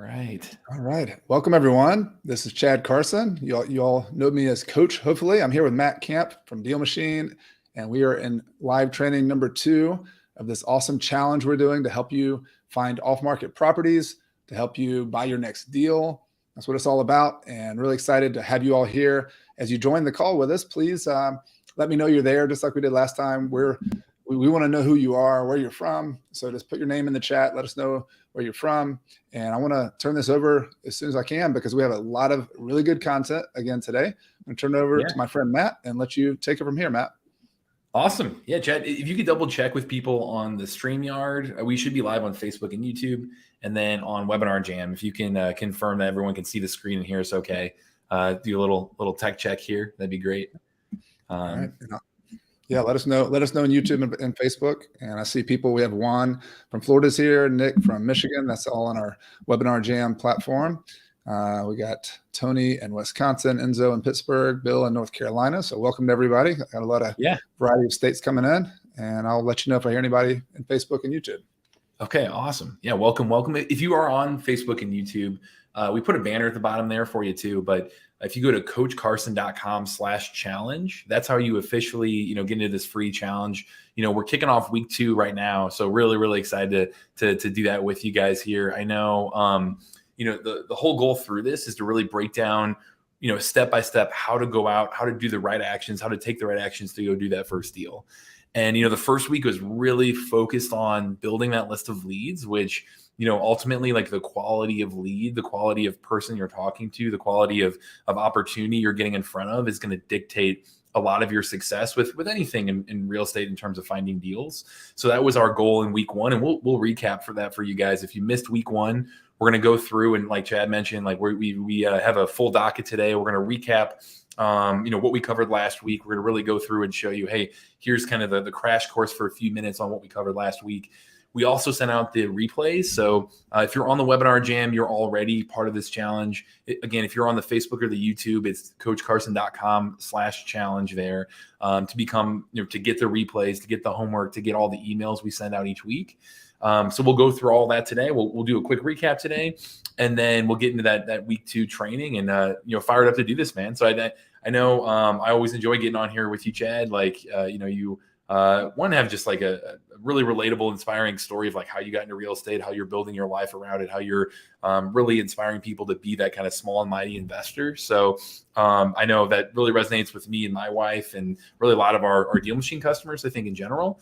right. All right. Welcome, everyone. This is Chad Carson. You all know me as Coach, hopefully. I'm here with Matt Camp from Deal Machine, and we are in live training number 2 of this awesome challenge we're doing to help you find off-market properties, to help you buy your next deal. That's what it's all about, and really excited to have you all here. As you join the call with us, please let me know you're there, just like we did last time. We want to know who you are, where you're from. So just put your name in the chat. Let us know where you're from. And I want to turn this over as soon as I can because we have a lot of really good content again today. I'm going to turn it over to my friend Matt and let you take it from here, Matt. Awesome. Yeah, Chad, if you could double check with people on the StreamYard, we should be live on Facebook and YouTube, and then on Webinar Jam. If you can confirm that everyone can see the screen and hear us okay, do a little tech check here. That'd be great. All right. Yeah, let us know. Let us know on YouTube and Facebook. And I see people. We have Juan from Florida's here, Nick from Michigan. That's all on our Webinar Jam platform. We got Tony in Wisconsin, Enzo in Pittsburgh, Bill in North Carolina. So welcome to everybody. Got a lot of variety of states coming in, and I'll let you know if I hear anybody in Facebook and YouTube. Okay, awesome. Yeah, welcome. If you are on Facebook and YouTube, we put a banner at the bottom there for you too. But if you go to coachcarson.com/challenge, that's how you officially, get into this free challenge. We're kicking off week 2 right now. So really, really excited to do that with you guys here. I know, the whole goal through this is to really break down, step by step, how to go out, how to do the right actions, how to take the right actions to go do that first deal. And, the first week was really focused on building that list of leads, which, ultimately like the quality of lead, the quality of person you're talking to, the quality of opportunity you're getting in front of is going to dictate a lot of your success with anything in real estate in terms of finding deals. So that was our goal in week 1. And we'll recap for that for you guys. If you missed week 1, we're going to go through and like Chad mentioned, like we have a full docket today. We're going to recap what we covered last week. We're going to really go through and show you, hey, here's kind of the crash course for a few minutes on what we covered last week. We also sent out the replays. So if you're on the Webinar Jam, you're already part of this challenge. Again, if you're on the Facebook or the YouTube, it's coachcarson.com/challenge there to become, to get the replays, to get the homework, to get all the emails we send out each week. So we'll go through all that today. We'll do a quick recap today, and then we'll get into that week 2 training and, fired up to do this, man. So I know I always enjoy getting on here with you, Chad. Like, you want to have just like a really relatable, inspiring story of like how you got into real estate, how you're building your life around it, how you're really inspiring people to be that kind of small and mighty investor. So I know that really resonates with me and my wife and really a lot of our Deal Machine customers, I think in general.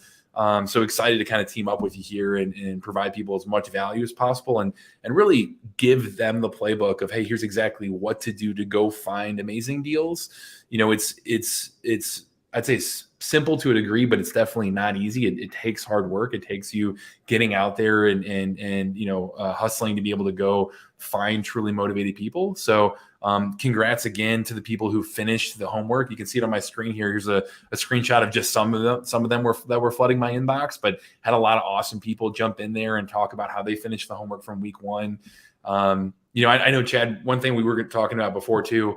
So excited to kind of team up with you here and provide people as much value as possible and really give them the playbook of, hey, here's exactly what to do to go find amazing deals. It's I'd say it's simple to a degree, but it's definitely not easy. It takes hard work. It takes you getting out there and hustling to be able to go find truly motivated people. So congrats again to the people who finished the homework. You can see it on my screen here. Here's a screenshot of just some of them that were flooding my inbox, but had a lot of awesome people jump in there and talk about how they finished the homework from week 1. I know, Chad, one thing we were talking about before too,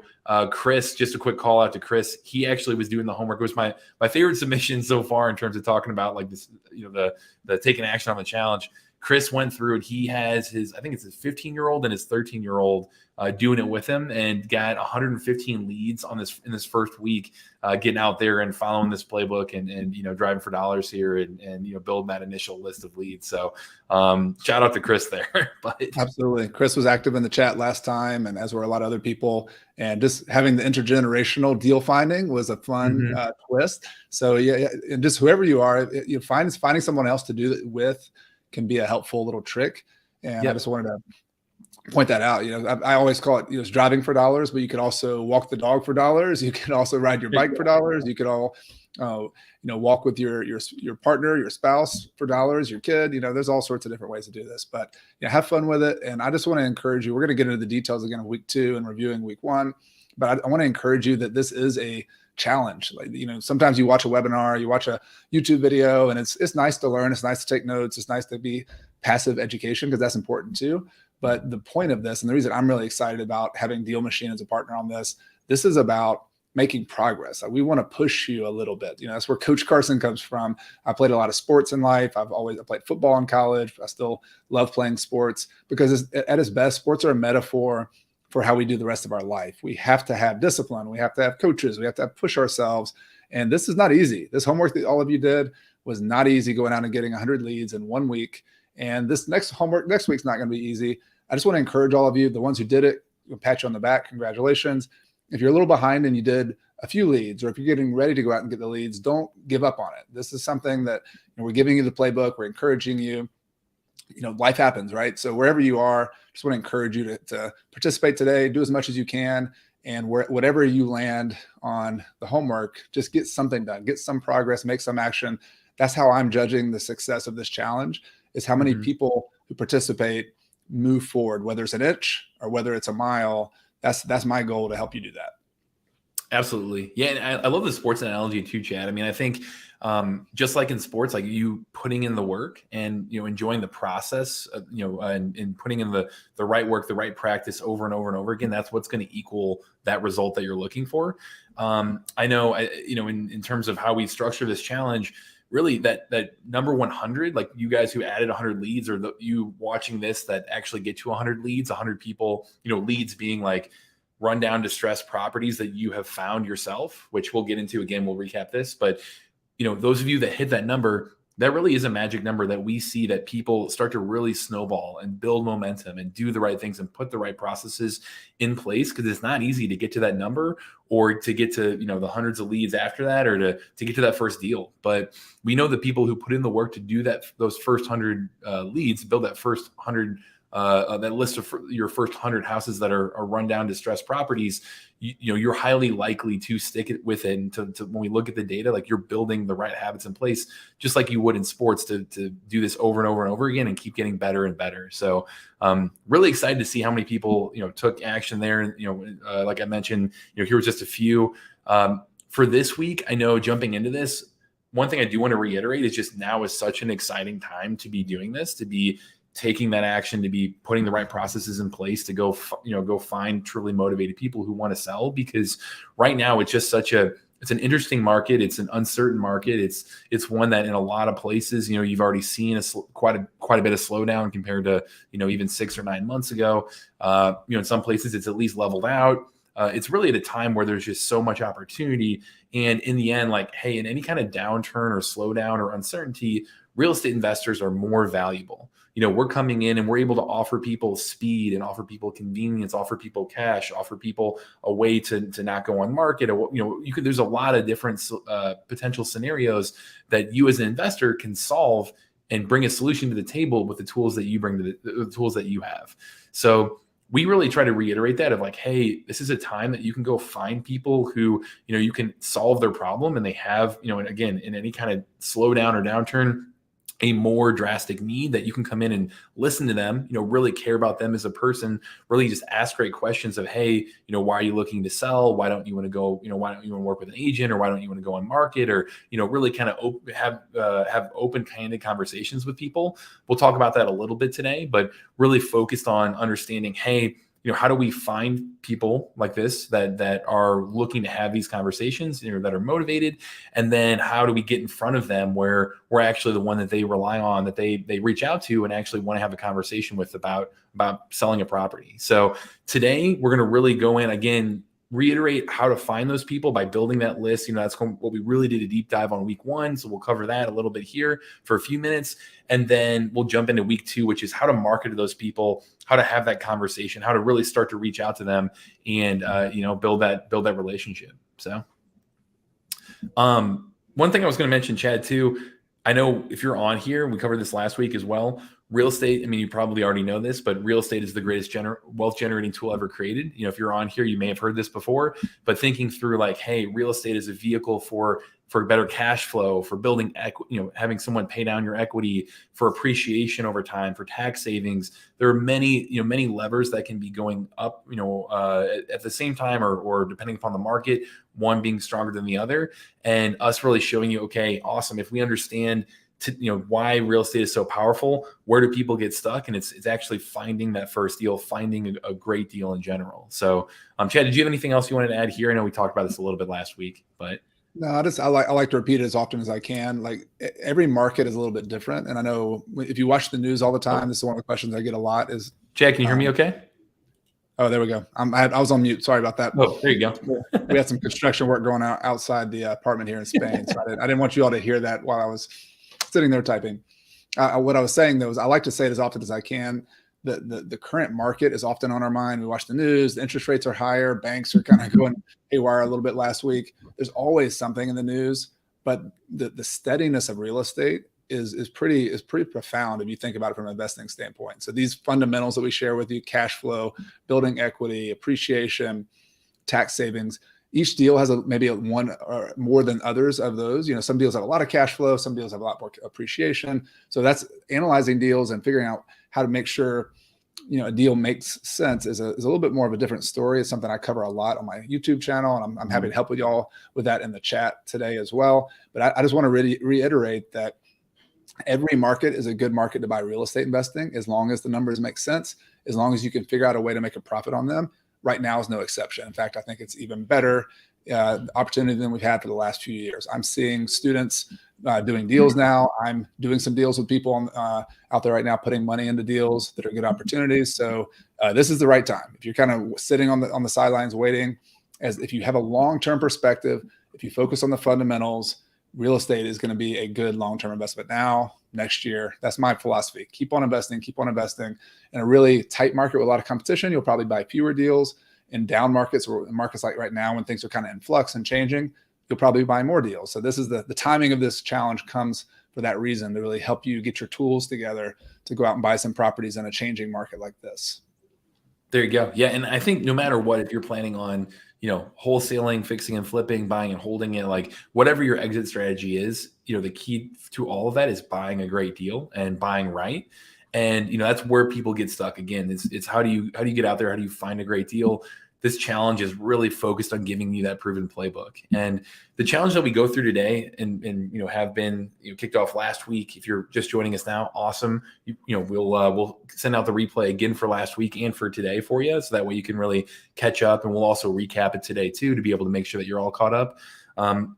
Chris, just a quick call out to Chris. He actually was doing the homework. It was my favorite submission so far in terms of talking about like this, the taking action on the challenge. Chris went through and he has I think it's his 15-year-old and his 13-year-old doing it with him and got 115 leads in this first week, getting out there and following this playbook and driving for dollars here and building that initial list of leads. So shout out to Chris there. But absolutely. Chris was active in the chat last time, and as were a lot of other people. And just having the intergenerational deal finding was a fun twist. So yeah, and just whoever you are, finding someone else to do it with can be a helpful little trick. And I just wanted to point that out. I always call it, it's driving for dollars, but you could also walk the dog for dollars. You could also ride your bike for dollars. You could walk with your partner, your spouse for dollars, your kid. There's all sorts of different ways to do this, but have fun with it. And I just want to encourage you. We're going to get into the details again of week 2 and reviewing week 1, but I want to encourage you that this is a challenge. Like, sometimes you watch a webinar, you watch a YouTube video, and it's nice to learn. It's nice to take notes. It's nice to be passive education because that's important too. But the point of this, and the reason I'm really excited about having Deal Machine as a partner on this is about making progress. We want to push you a little bit. That's where Coach Carson comes from. I played a lot of sports in life. I played football in college. I still love playing sports because at its best, sports are a metaphor for how we do the rest of our life. We have to have discipline. We have to have coaches. We have to push ourselves. And this is not easy. This homework that all of you did was not easy, going out and getting 100 leads in 1 week. And this next homework next week's not going to be easy. I just want to encourage all of you, the ones who did it, we'll pat you on the back. Congratulations. If you're a little behind and you did a few leads, or if you're getting ready to go out and get the leads, don't give up on it. This is something that we're giving you the playbook. We're encouraging you. Life happens, right? So wherever you are, just want to encourage you to participate today, do as much as you can. And whatever you land on the homework, just get something done, get some progress, make some action. That's how I'm judging the success of this challenge, is how many people who participate move forward, whether it's an inch or whether it's a mile. That's my goal, to help you do that. Absolutely. Yeah. And I love the sports analogy too, Chad. I mean, I think just like in sports, like you putting in the work and, enjoying the process, and putting in the right work, the right practice over and over and over again, that's what's going to equal that result that you're looking for. I know, in terms of how we structure this challenge, really that number 100, like you guys who added 100 leads, or you watching this that actually get to 100 leads, 100 people, leads being like rundown distressed properties that you have found yourself, which we'll get into again. We'll recap this, but those of you that hit that number, that really is a magic number that we see that people start to really snowball and build momentum and do the right things and put the right processes in place, because it's not easy to get to that number or to get to, the hundreds of leads after that, or to get to that first deal. But we know the people who put in the work to do that, those first 100 leads, build that first 100 that list of your first 100 houses that are rundown distressed properties, you're highly likely to stick it with it. And to when we look at the data, like you're building the right habits in place, just like you would in sports, to do this over and over and over again and keep getting better and better. So really excited to see how many people, took action there. And, like I mentioned, here was just a few for this week. I know jumping into this, one thing I do want to reiterate is just now is such an exciting time to be doing this, to be taking that action, to be putting the right processes in place, to go find truly motivated people who want to sell. Because right now it's just it's an interesting market. It's an uncertain market. It's one that in a lot of places, you've already seen quite a bit of slowdown compared to, even 6 or 9 months ago. In some places it's at least leveled out. It's really at a time where there's just so much opportunity. And in the end, like, hey, in any kind of downturn or slowdown or uncertainty, real estate investors are more valuable. We're coming in and we're able to offer people speed and offer people convenience, offer people cash, offer people a way to not go on market. Or, there's a lot of different potential scenarios that you as an investor can solve and bring a solution to the table with the tools that you bring to the tools that you have. So we really try to reiterate that of like, hey, this is a time that you can go find people who, you can solve their problem, and they have, and again, in any kind of slowdown or downturn, a more drastic need, that you can come in and listen to them, really care about them as a person, really just ask great questions of, hey, why are you looking to sell? Why don't you want to go, why don't you want to work with an agent, or why don't you want to go on market, or, really kind of have open candid conversations with people. We'll talk about that a little bit today, but really focused on understanding, hey, how do we find people like this that are looking to have these conversations, that are motivated? And then how do we get in front of them where we're actually the one that they rely on, that they reach out to and actually want to have a conversation with about selling a property. So today we're going to really go in, again, reiterate how to find those people by building that list. That's what we really did a deep dive on week 1. So we'll cover that a little bit here for a few minutes. And then we'll jump into week 2, which is how to market to those people, how to have that conversation, how to really start to reach out to them and, build that relationship. So one thing I was going to mention, Chad, too, I know if you're on here, we covered this last week as well. Real estate, I mean, you probably already know this, but real estate is the greatest wealth generating tool ever created. If you're on here, you may have heard this before, but thinking through like, hey, real estate is a vehicle for better cash flow, for building equity, having someone pay down your equity, for appreciation over time, for tax savings. There are many levers that can be going up, at the same time, or depending upon the market, one being stronger than the other, and us really showing you, okay, awesome. If we understand why real estate is so powerful. Where do people get stuck? And it's actually finding that first deal, finding a great deal in general. So, Chad, did you have anything else you wanted to add here? I know we talked about this a little bit last week, but no, I like to repeat it as often as I can. Like every market is a little bit different, and I know if you watch the news all the time, this is one of the questions I get a lot. Is Chad, can you hear me? Okay. Oh, there we go. I was on mute. Sorry about that. Oh, there you go. We had some construction work going on outside the apartment here in Spain, so I didn't want you all to hear that while I was sitting there typing. What I was saying though is I like to say it as often as I can. The current market is often on our mind. We watch the news. The interest rates are higher. Banks are kind of going haywire a little bit last week. There's always something in the news, but the steadiness of real estate is pretty profound if you think about it from an investing standpoint. So these fundamentals that we share with you, cash flow, building equity, appreciation, tax savings, each deal has maybe one or more than others of those. Some deals have a lot of cash flow, some deals have a lot more appreciation. So that's analyzing deals and figuring out how to make sure a deal makes sense is a little bit more of a different story. It's something I cover a lot on my YouTube channel, and I'm happy to help with y'all with that in the chat today as well. But I just want to really reiterate that every market is a good market to buy real estate investing, as long as the numbers make sense, as long as you can figure out a way to make a profit on them. Right now is no exception. In fact, I think it's even better opportunity than we've had for the last few years. I'm seeing students doing deals now. I'm doing some deals with people out there right now, putting money into deals that are good opportunities. So this is the right time. If you're kind of sitting on the sidelines waiting, if you have a long-term perspective, if you focus on the fundamentals, real estate is going to be a good long-term investment now, next year. That's my philosophy. Keep on investing. In a really tight market with a lot of competition, you'll probably buy fewer deals. In down markets, or markets like right now when things are kind of in flux and changing, you'll probably buy more deals. So this is the timing of this challenge comes for that reason, to really help you get your tools together to go out and buy some properties in a changing market like this. There you go. Yeah. And I think no matter what, if you're planning on, wholesaling, fixing and flipping, buying and holding it, like whatever your exit strategy is, the key to all of that is buying a great deal and buying right. And, that's where people get stuck. Again, it's how do you get out there? How do you find a great deal? This challenge is really focused on giving you that proven playbook. And the challenge that we go through today and have been kicked off last week. If you're just joining us now, awesome. We'll send out the replay again for last week and for today for you, so that way you can really catch up. And we'll also recap it today too, to be able to make sure that you're all caught up.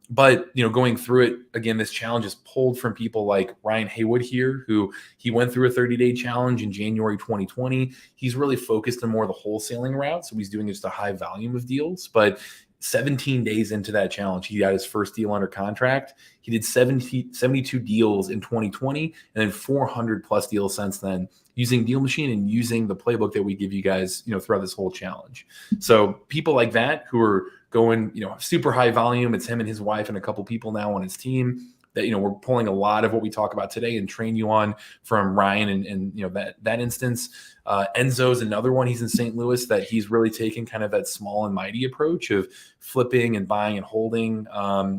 But going through it again, this challenge is pulled from people like Ryan Haywood here, who he went through a 30-day challenge in January 2020. He's really focused on more the wholesaling route. So he's doing just a high volume of deals, but 17 days into that challenge, he got his first deal under contract. He did 72 deals in 2020 and then 400 plus deals since then, using Deal Machine and using the playbook that we give you guys, throughout this whole challenge. So people like that who are going, super high volume, it's him and his wife and a couple people now on his team that, we're pulling a lot of what we talk about today and train you on from Ryan and that instance. Enzo's another one. He's in St. Louis that he's really taken kind of that small and mighty approach of flipping and buying and holding,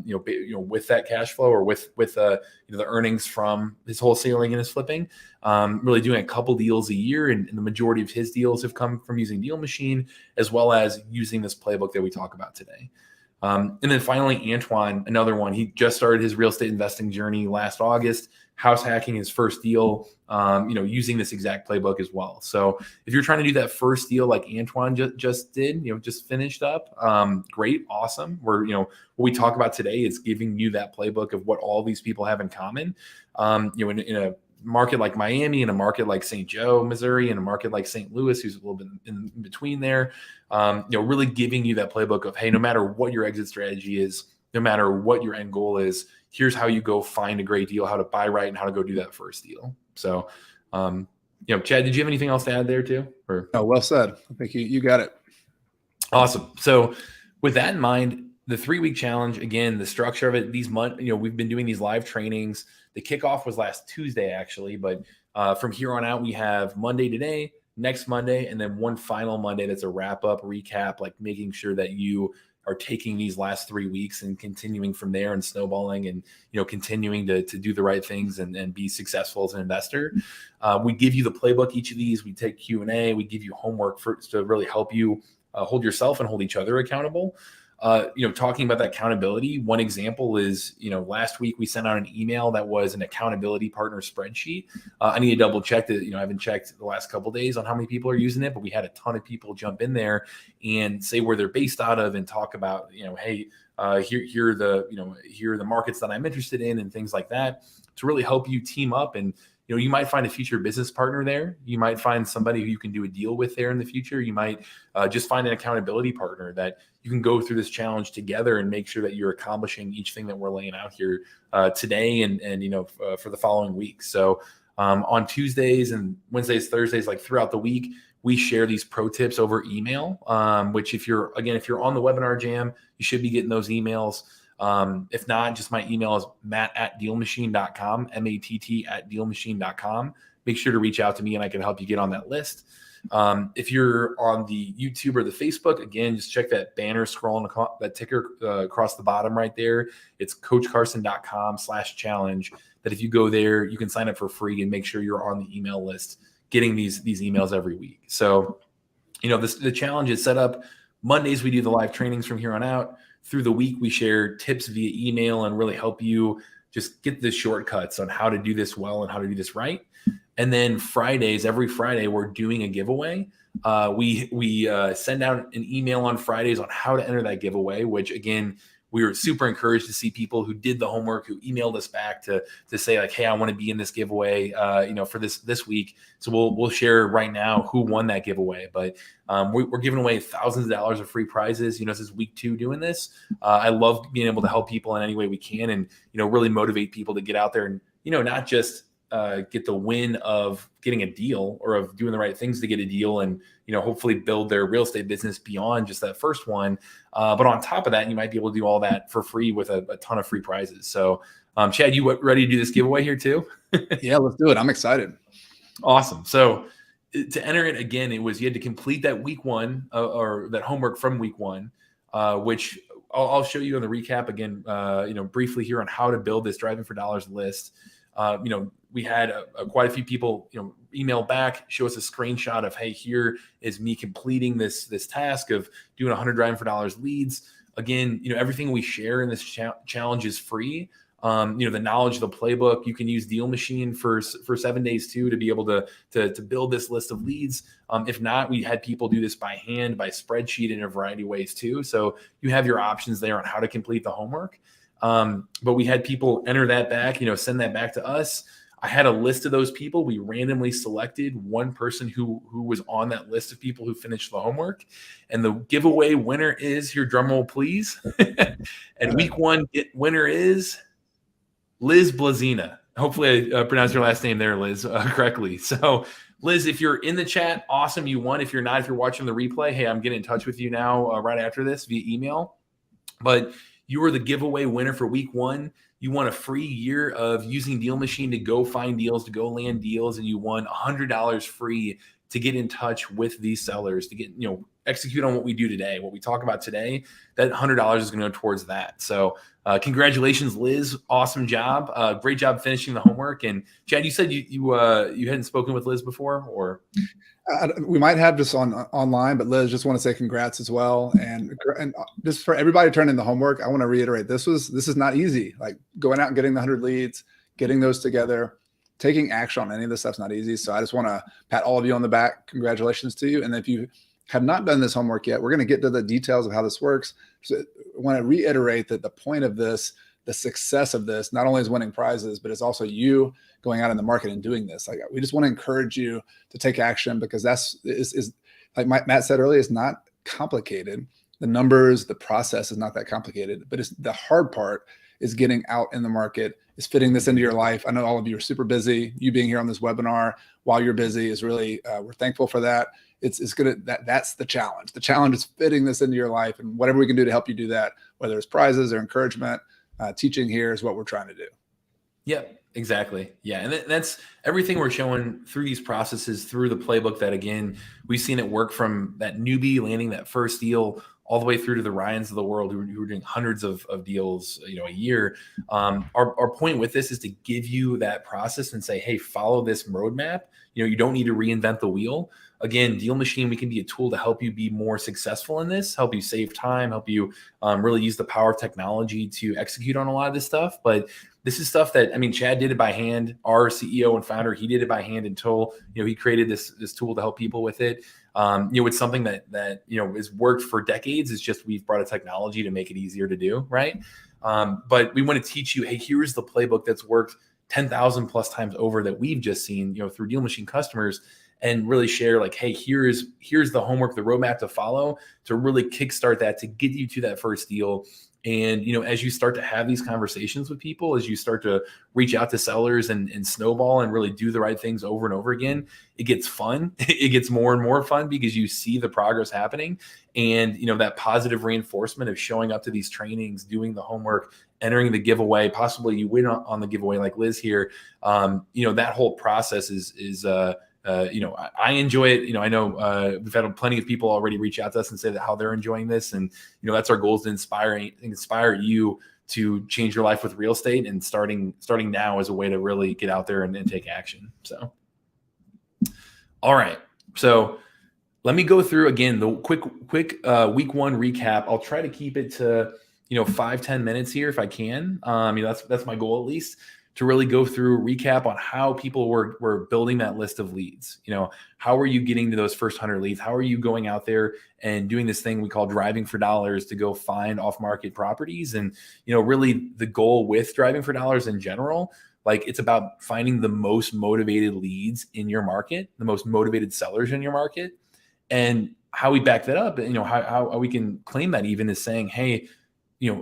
with that cash flow or with the earnings from his wholesaling and his flipping, really doing a couple deals a year. And the majority of his deals have come from using Deal Machine, as well as using this playbook that we talk about today. And then finally, Antoine, another one. He just started his real estate investing journey last August, house hacking his first deal, using this exact playbook as well. So if you're trying to do that first deal like Antoine just did, just finished up, great, awesome. What we talk about today is giving you that playbook of what all these people have in common. In a market like Miami, in a market like St. Joe, Missouri, in a market like St. Louis, who's a little bit in between there, really giving you that playbook of, hey, no matter what your exit strategy is, no matter what your end goal is, here's how you go find a great deal, how to buy right, and how to go do that first deal. So, Chad, did you have anything else to add there too? Or? Oh, well said. I think you got it. Awesome. So with that in mind, the 3-week challenge, again, the structure of it, these months, we've been doing these live trainings. The kickoff was last Tuesday, actually, but from here on out, we have Monday today, next Monday, and then one final Monday that's a wrap-up, recap, like making sure that you are taking these last 3 weeks and continuing from there and snowballing and, continuing to do the right things and be successful as an investor. We give you the playbook, each of these. We take Q&A. We give you homework to really help you hold yourself and hold each other accountable. talking about that accountability, one example is, last week we sent out an email that was an accountability partner spreadsheet. I need to double check that. I haven't checked the last couple of days on how many people are using it, but we had a ton of people jump in there and say where they're based out of and talk about, hey, here are the markets that I'm interested in and things like that, to really help you team up. And you might find a future business partner there. You might find somebody who you can do a deal with there in the future. You might just find an accountability partner that you can go through this challenge together and make sure that you're accomplishing each thing that we're laying out here today and for the following week. So on Tuesdays and Wednesdays, Thursdays, like throughout the week, we share these pro tips over email, which if you're on the Webinar Jam, you should be getting those emails. If not, just my email is matt@dealmachine.com, matt@dealmachine.com. Make sure to reach out to me and I can help you get on that list. If you're on the YouTube or the Facebook, again, just check that banner scrolling that ticker across the bottom right there. It's coachcarson.com/challenge. That if you go there, you can sign up for free and make sure you're on the email list, getting these emails every week. So, the challenge is set up. Mondays, we do the live trainings from here on out. Through the week, we share tips via email and really help you just get the shortcuts on how to do this well and how to do this right. And then every Friday, we're doing a giveaway. We send out an email on Fridays on how to enter that giveaway, which again, we were super encouraged to see people who did the homework, who emailed us back to say like, hey, I want to be in this giveaway, for this week. So we'll share right now who won that giveaway. But we're giving away thousands of dollars of free prizes. This is week 2 doing this. I love being able to help people in any way we can, and really motivate people to get out there and not just get the win of getting a deal or of doing the right things to get a deal and, hopefully build their real estate business beyond just that first one. But on top of that, you might be able to do all that for free with a ton of free prizes. So Chad, you ready to do this giveaway here too? Yeah, let's do it. I'm excited. Awesome. So to enter it again, you had to complete that week 1 or that homework from week 1, which I'll show you on the recap again, briefly here on how to build this Driving for Dollars list. We had quite a few people, email back, show us a screenshot of, hey, here is me completing this task of doing 100 Driving for Dollars leads. Again, everything we share in this challenge is free. The knowledge, the playbook, you can use Deal Machine for 7 days too, to be able to build this list of leads. If not, we had people do this by hand, by spreadsheet, in a variety of ways too. So you have your options there on how to complete the homework. But we had people enter that back, send that back to us. I had a list of those people. We randomly selected one person who was on that list of people who finished the homework. And the giveaway winner is, your drum roll, please. And week 1 winner is Liz Blazina. Hopefully I pronounced your last name there, Liz, correctly. So Liz, if you're in the chat, awesome, you won. If you're not, if you're watching the replay, hey, I'm getting in touch with you now right after this via email. But you were the giveaway winner for week 1. You won a free year of using Deal Machine to go find deals, to go land deals, and you won $100 free to get in touch with these sellers, to get, execute on what we do today, what we talk about today. That $100 is going to go towards that. So congratulations, Liz. Awesome job. Great job finishing the homework. And Chad, you said you hadn't spoken with Liz before, or? We might have just online, but Liz, just want to say congrats as well. And just for everybody turning the homework, I want to reiterate, this is not easy. Like going out and getting the 100 leads, getting those together, taking action on any of this stuff's not easy. So I just want to pat all of you on the back. Congratulations to you. And if you have not done this homework yet, we're going to get to the details of how this works. So I want to reiterate that the point of this, the success of this, not only is winning prizes, but it's also you going out in the market and doing this. Like, we just want to encourage you to take action, because that's like Matt said earlier, it's not complicated. The numbers, the process is not that complicated, but it's the hard part is getting out in the market, is fitting this into your life. I know all of you are super busy. You being here on this webinar while you're busy is really, we're thankful for that. It's gonna, that's the challenge. The challenge is fitting this into your life, and whatever we can do to help you do that, whether it's prizes or encouragement, teaching here is what we're trying to do. Yep, exactly. Yeah. And that's everything we're showing through these processes, through the playbook, that again, we've seen it work from that newbie landing that first deal all the way through to the Ryans of the world who are doing hundreds of deals, a year. Our point with this is to give you that process and say, hey, follow this roadmap. You don't need to reinvent the wheel. Again, Deal Machine, we can be a tool to help you be more successful in this, help you save time, help you really use the power of technology to execute on a lot of this stuff. But this is stuff that, Chad did it by hand. Our CEO and founder, he did it by hand until, he created this tool to help people with it. It's something that has worked for decades. It's just we've brought a technology to make it easier to do, right? But we want to teach you, hey, here's the playbook that's worked 10,000 plus times over that we've just seen, through Deal Machine customers, and really share like, hey, here's the homework, the roadmap to follow to really kickstart that, to get you to that first deal. And, as you start to have these conversations with people, as you start to reach out to sellers and snowball and really do the right things over and over again, it gets fun. It gets more and more fun because you see the progress happening. And, that positive reinforcement of showing up to these trainings, doing the homework, entering the giveaway, possibly you win on the giveaway like Liz here. That whole process is I enjoy it. I know we've had plenty of people already reach out to us and say that how they're enjoying this. And, that's our goal, is to inspire you to change your life with real estate, and starting now as a way to really get out there and take action. So, all right. So let me go through again, the quick week one recap. I'll try to keep it to, 5-10 minutes here if I can. That's my goal, at least, to really go through, recap on how people were building that list of leads. How are you getting to those first 100 leads? How are you going out there and doing this thing we call driving for dollars to go find off-market properties? And, really the goal with driving for dollars in general, like, it's about finding the most motivated leads in your market, the most motivated sellers in your market. And how we back that up, how we can claim that even is saying, hey,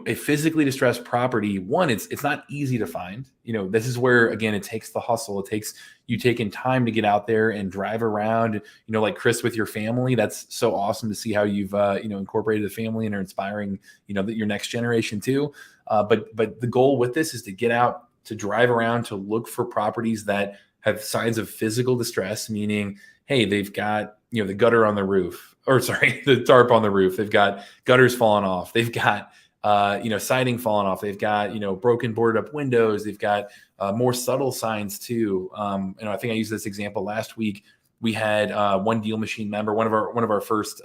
a physically distressed property, one, it's not easy to find. This is where, again, it takes the hustle. It takes you taking time to get out there and drive around, like Chris with your family. That's so awesome to see how you've, incorporated the family and are inspiring, your next generation too. But the goal with this is to get out, to drive around, to look for properties that have signs of physical distress, meaning, hey, they've got, the gutter on the roof, or sorry, the tarp on the roof. They've got gutters falling off. They've got, siding falling off. They've got, broken boarded up windows. They've got more subtle signs too. I think I used this example last week. We had one Deal Machine member, one of our first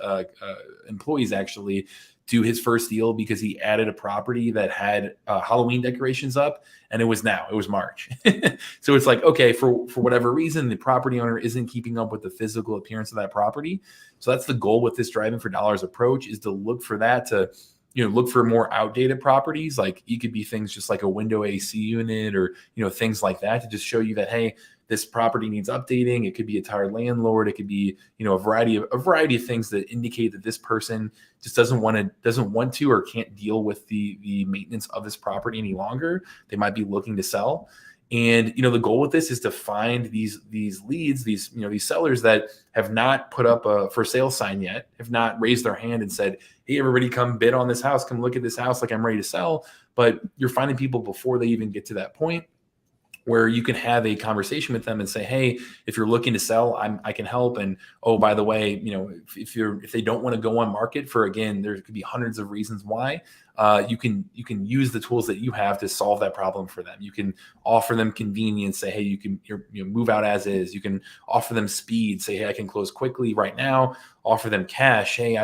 employees, actually do his first deal because he added a property that had Halloween decorations up, and it was March. So it's like, okay, for whatever reason, the property owner isn't keeping up with the physical appearance of that property. So that's the goal with this driving for dollars approach, is to look for that, to look for more outdated properties. Like, it could be things just like a window AC unit, or, things like that, to just show you that, hey, this property needs updating. It could be a tired landlord. It could be, a variety of things that indicate that this person just doesn't want to or can't deal with the maintenance of this property any longer. They might be looking to sell. And, the goal with this is to find these leads, these sellers that have not put up a for sale sign yet, have not raised their hand and said, hey, everybody come bid on this house, come look at this house, like, I'm ready to sell. But you're finding people before they even get to that point, where you can have a conversation with them and say, hey, if you're looking to sell, I can help. And, oh, by the way, if they don't want to go on market for, again, there could be hundreds of reasons why, you can use the tools that you have to solve that problem for them. You can offer them convenience, say, hey, you can move out as is. You can offer them speed, say, hey, I can close quickly right now. Offer them cash. Hey,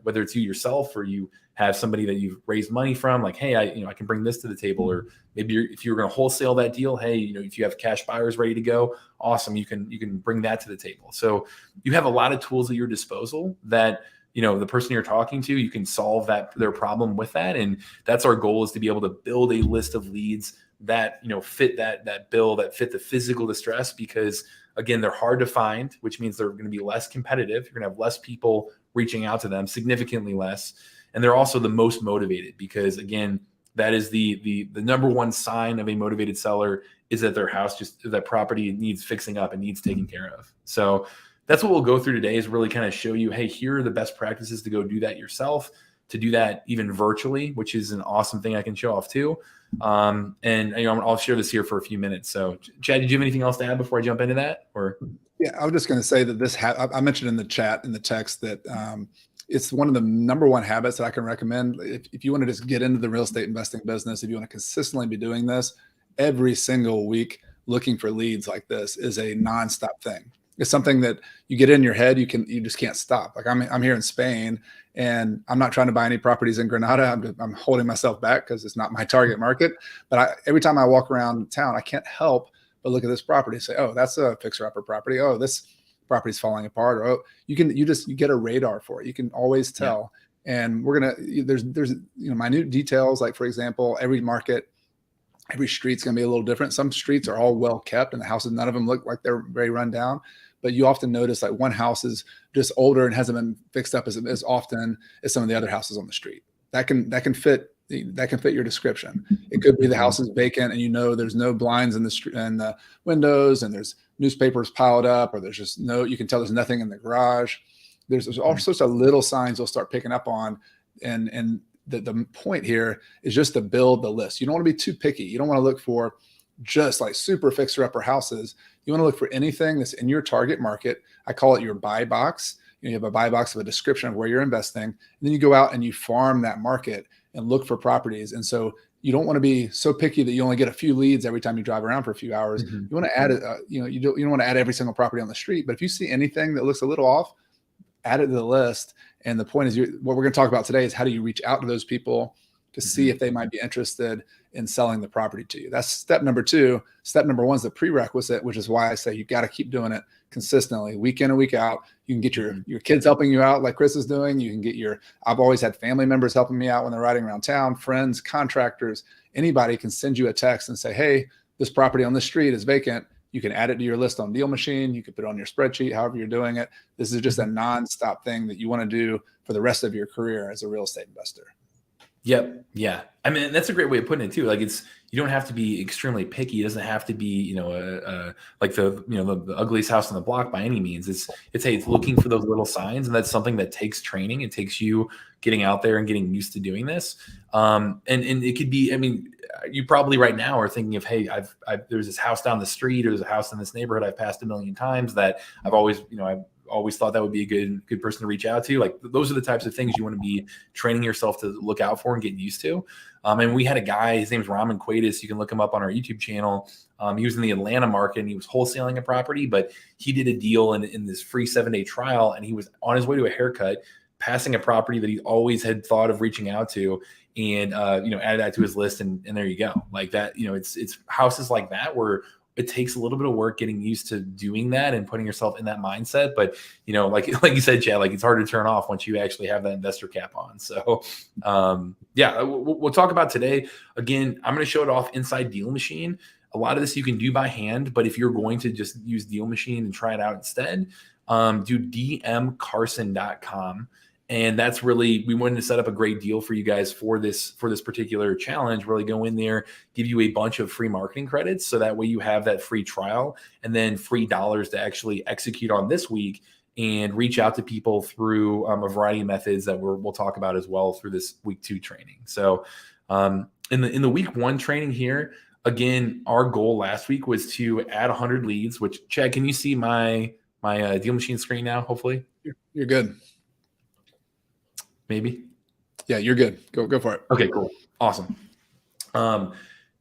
whether it's you yourself or you have somebody that you've raised money from, like, hey, I can bring this to the table. Or maybe if you're going to wholesale that deal, hey, if you have cash buyers ready to go, awesome. You can bring that to the table. So you have a lot of tools at your disposal that, the person you're talking to, you can solve their problem with that. And that's our goal, is to be able to build a list of leads that, fit that bill, that fit the physical distress, because, again, they're hard to find, which means they're going to be less competitive. You're going to have less people reaching out to them, significantly less. And they're also the most motivated, because, again, that is the number one sign of a motivated seller, is that their house, that property needs fixing up and needs taken care of. So that's what we'll go through today, is really kind of show you, hey, here are the best practices to go do that yourself, to do that even virtually, which is an awesome thing I can show off too. And I'll share this here for a few minutes. So, Chad, did you have anything else to add before I jump into that? Or yeah, I was just going to say that I mentioned in the chat, in the text, that it's one of the number one habits that I can recommend. If you want to just get into the real estate investing business, if you want to consistently be doing this every single week, looking for leads like this is a nonstop thing. It's something that you get in your head. You just can't stop. Like I'm here in Spain, and I'm not trying to buy any properties in Granada. I'm holding myself back because it's not my target market. But every time I walk around town, I can't help but look at this property and say, oh, that's a fixer-upper property. Oh, this property's falling apart. Or, oh, you get a radar for it. You can always tell. Yeah. And there's minute details. Like, for example, every street's going to be a little different. Some streets are all well kept, and the houses, none of them look like they're very run down. But you often notice like one house is just older and hasn't been fixed up as often as some of the other houses on the street. That can fit your description. It could be the house is vacant, and there's no blinds in the windows, and there's newspapers piled up, or you can tell there's nothing in the garage. There's all sorts of little signs you'll start picking up on, and the point here is just to build the list. You don't want to be too picky. You don't want to look for just like super fixer-upper houses. You want to look for anything that's in your target market. I call it your buy box. You have a buy box of a description of where you're investing, and then you go out and you farm that market and look for properties. And so you don't want to be so picky that you only get a few leads every time you drive around for a few hours. You want to add it. You don't want to add every single property on the street, but if you see anything that looks a little off, add it to the list. And the point is, what we're going to talk about today is how do you reach out to those people to see if they might be interested in selling the property to you. That's step number 2. Step number 1 is the prerequisite, which is why I say you've got to keep doing it consistently, week in and week out. You can get your kids helping you out like Chris is doing. You can get I've always had family members helping me out when they're riding around town, friends, contractors. Anybody can send you a text and say, hey, this property on this street is vacant. You can add it to your list on Deal Machine. You can put it on your spreadsheet, however you're doing it. This is just a nonstop thing that you want to do for the rest of your career as a real estate investor. Yep. Yeah. I mean, that's a great way of putting it too. Like you don't have to be extremely picky. It doesn't have to be, like the ugliest house on the block by any means. It's looking for those little signs. And that's something that takes training. It takes you getting out there and getting used to doing this. And it could be, I mean, you probably right now are thinking of, hey, there's this house down the street, or there's a house in this neighborhood I've passed a million times that I've always thought that would be a good person to reach out to. Like those are the types of things you want to be training yourself to look out for and get used to. And we had a guy, his name's Raman Quaidis. You can look him up on our YouTube channel. He was in the Atlanta market and he was wholesaling a property, but he did a deal in this free 7-day trial. And he was on his way to a haircut, passing a property that he always had thought of reaching out to, and added that to his list. And there you go. Like that, it's houses like that where it takes a little bit of work getting used to doing that and putting yourself in that mindset. But, like you said, Chad, like it's hard to turn off once you actually have that investor cap on. So, we'll talk about today. Again, I'm going to show it off inside Deal Machine. A lot of this you can do by hand, but if you're going to just use Deal Machine and try it out instead, do dmcarson.com. And that's really, we wanted to set up a great deal for you guys for this particular challenge. Really go in there, give you a bunch of free marketing credits. So that way you have that free trial and then free dollars to actually execute on this week and reach out to people through a variety of methods that we'll talk about as well through this week 2 training. So in the week 1 training here, again, our goal last week was to add 100 leads, which Chad, can you see my Deal Machine screen now? Hopefully you're good. Maybe. Yeah, you're good. Go for it. Okay, cool. Awesome.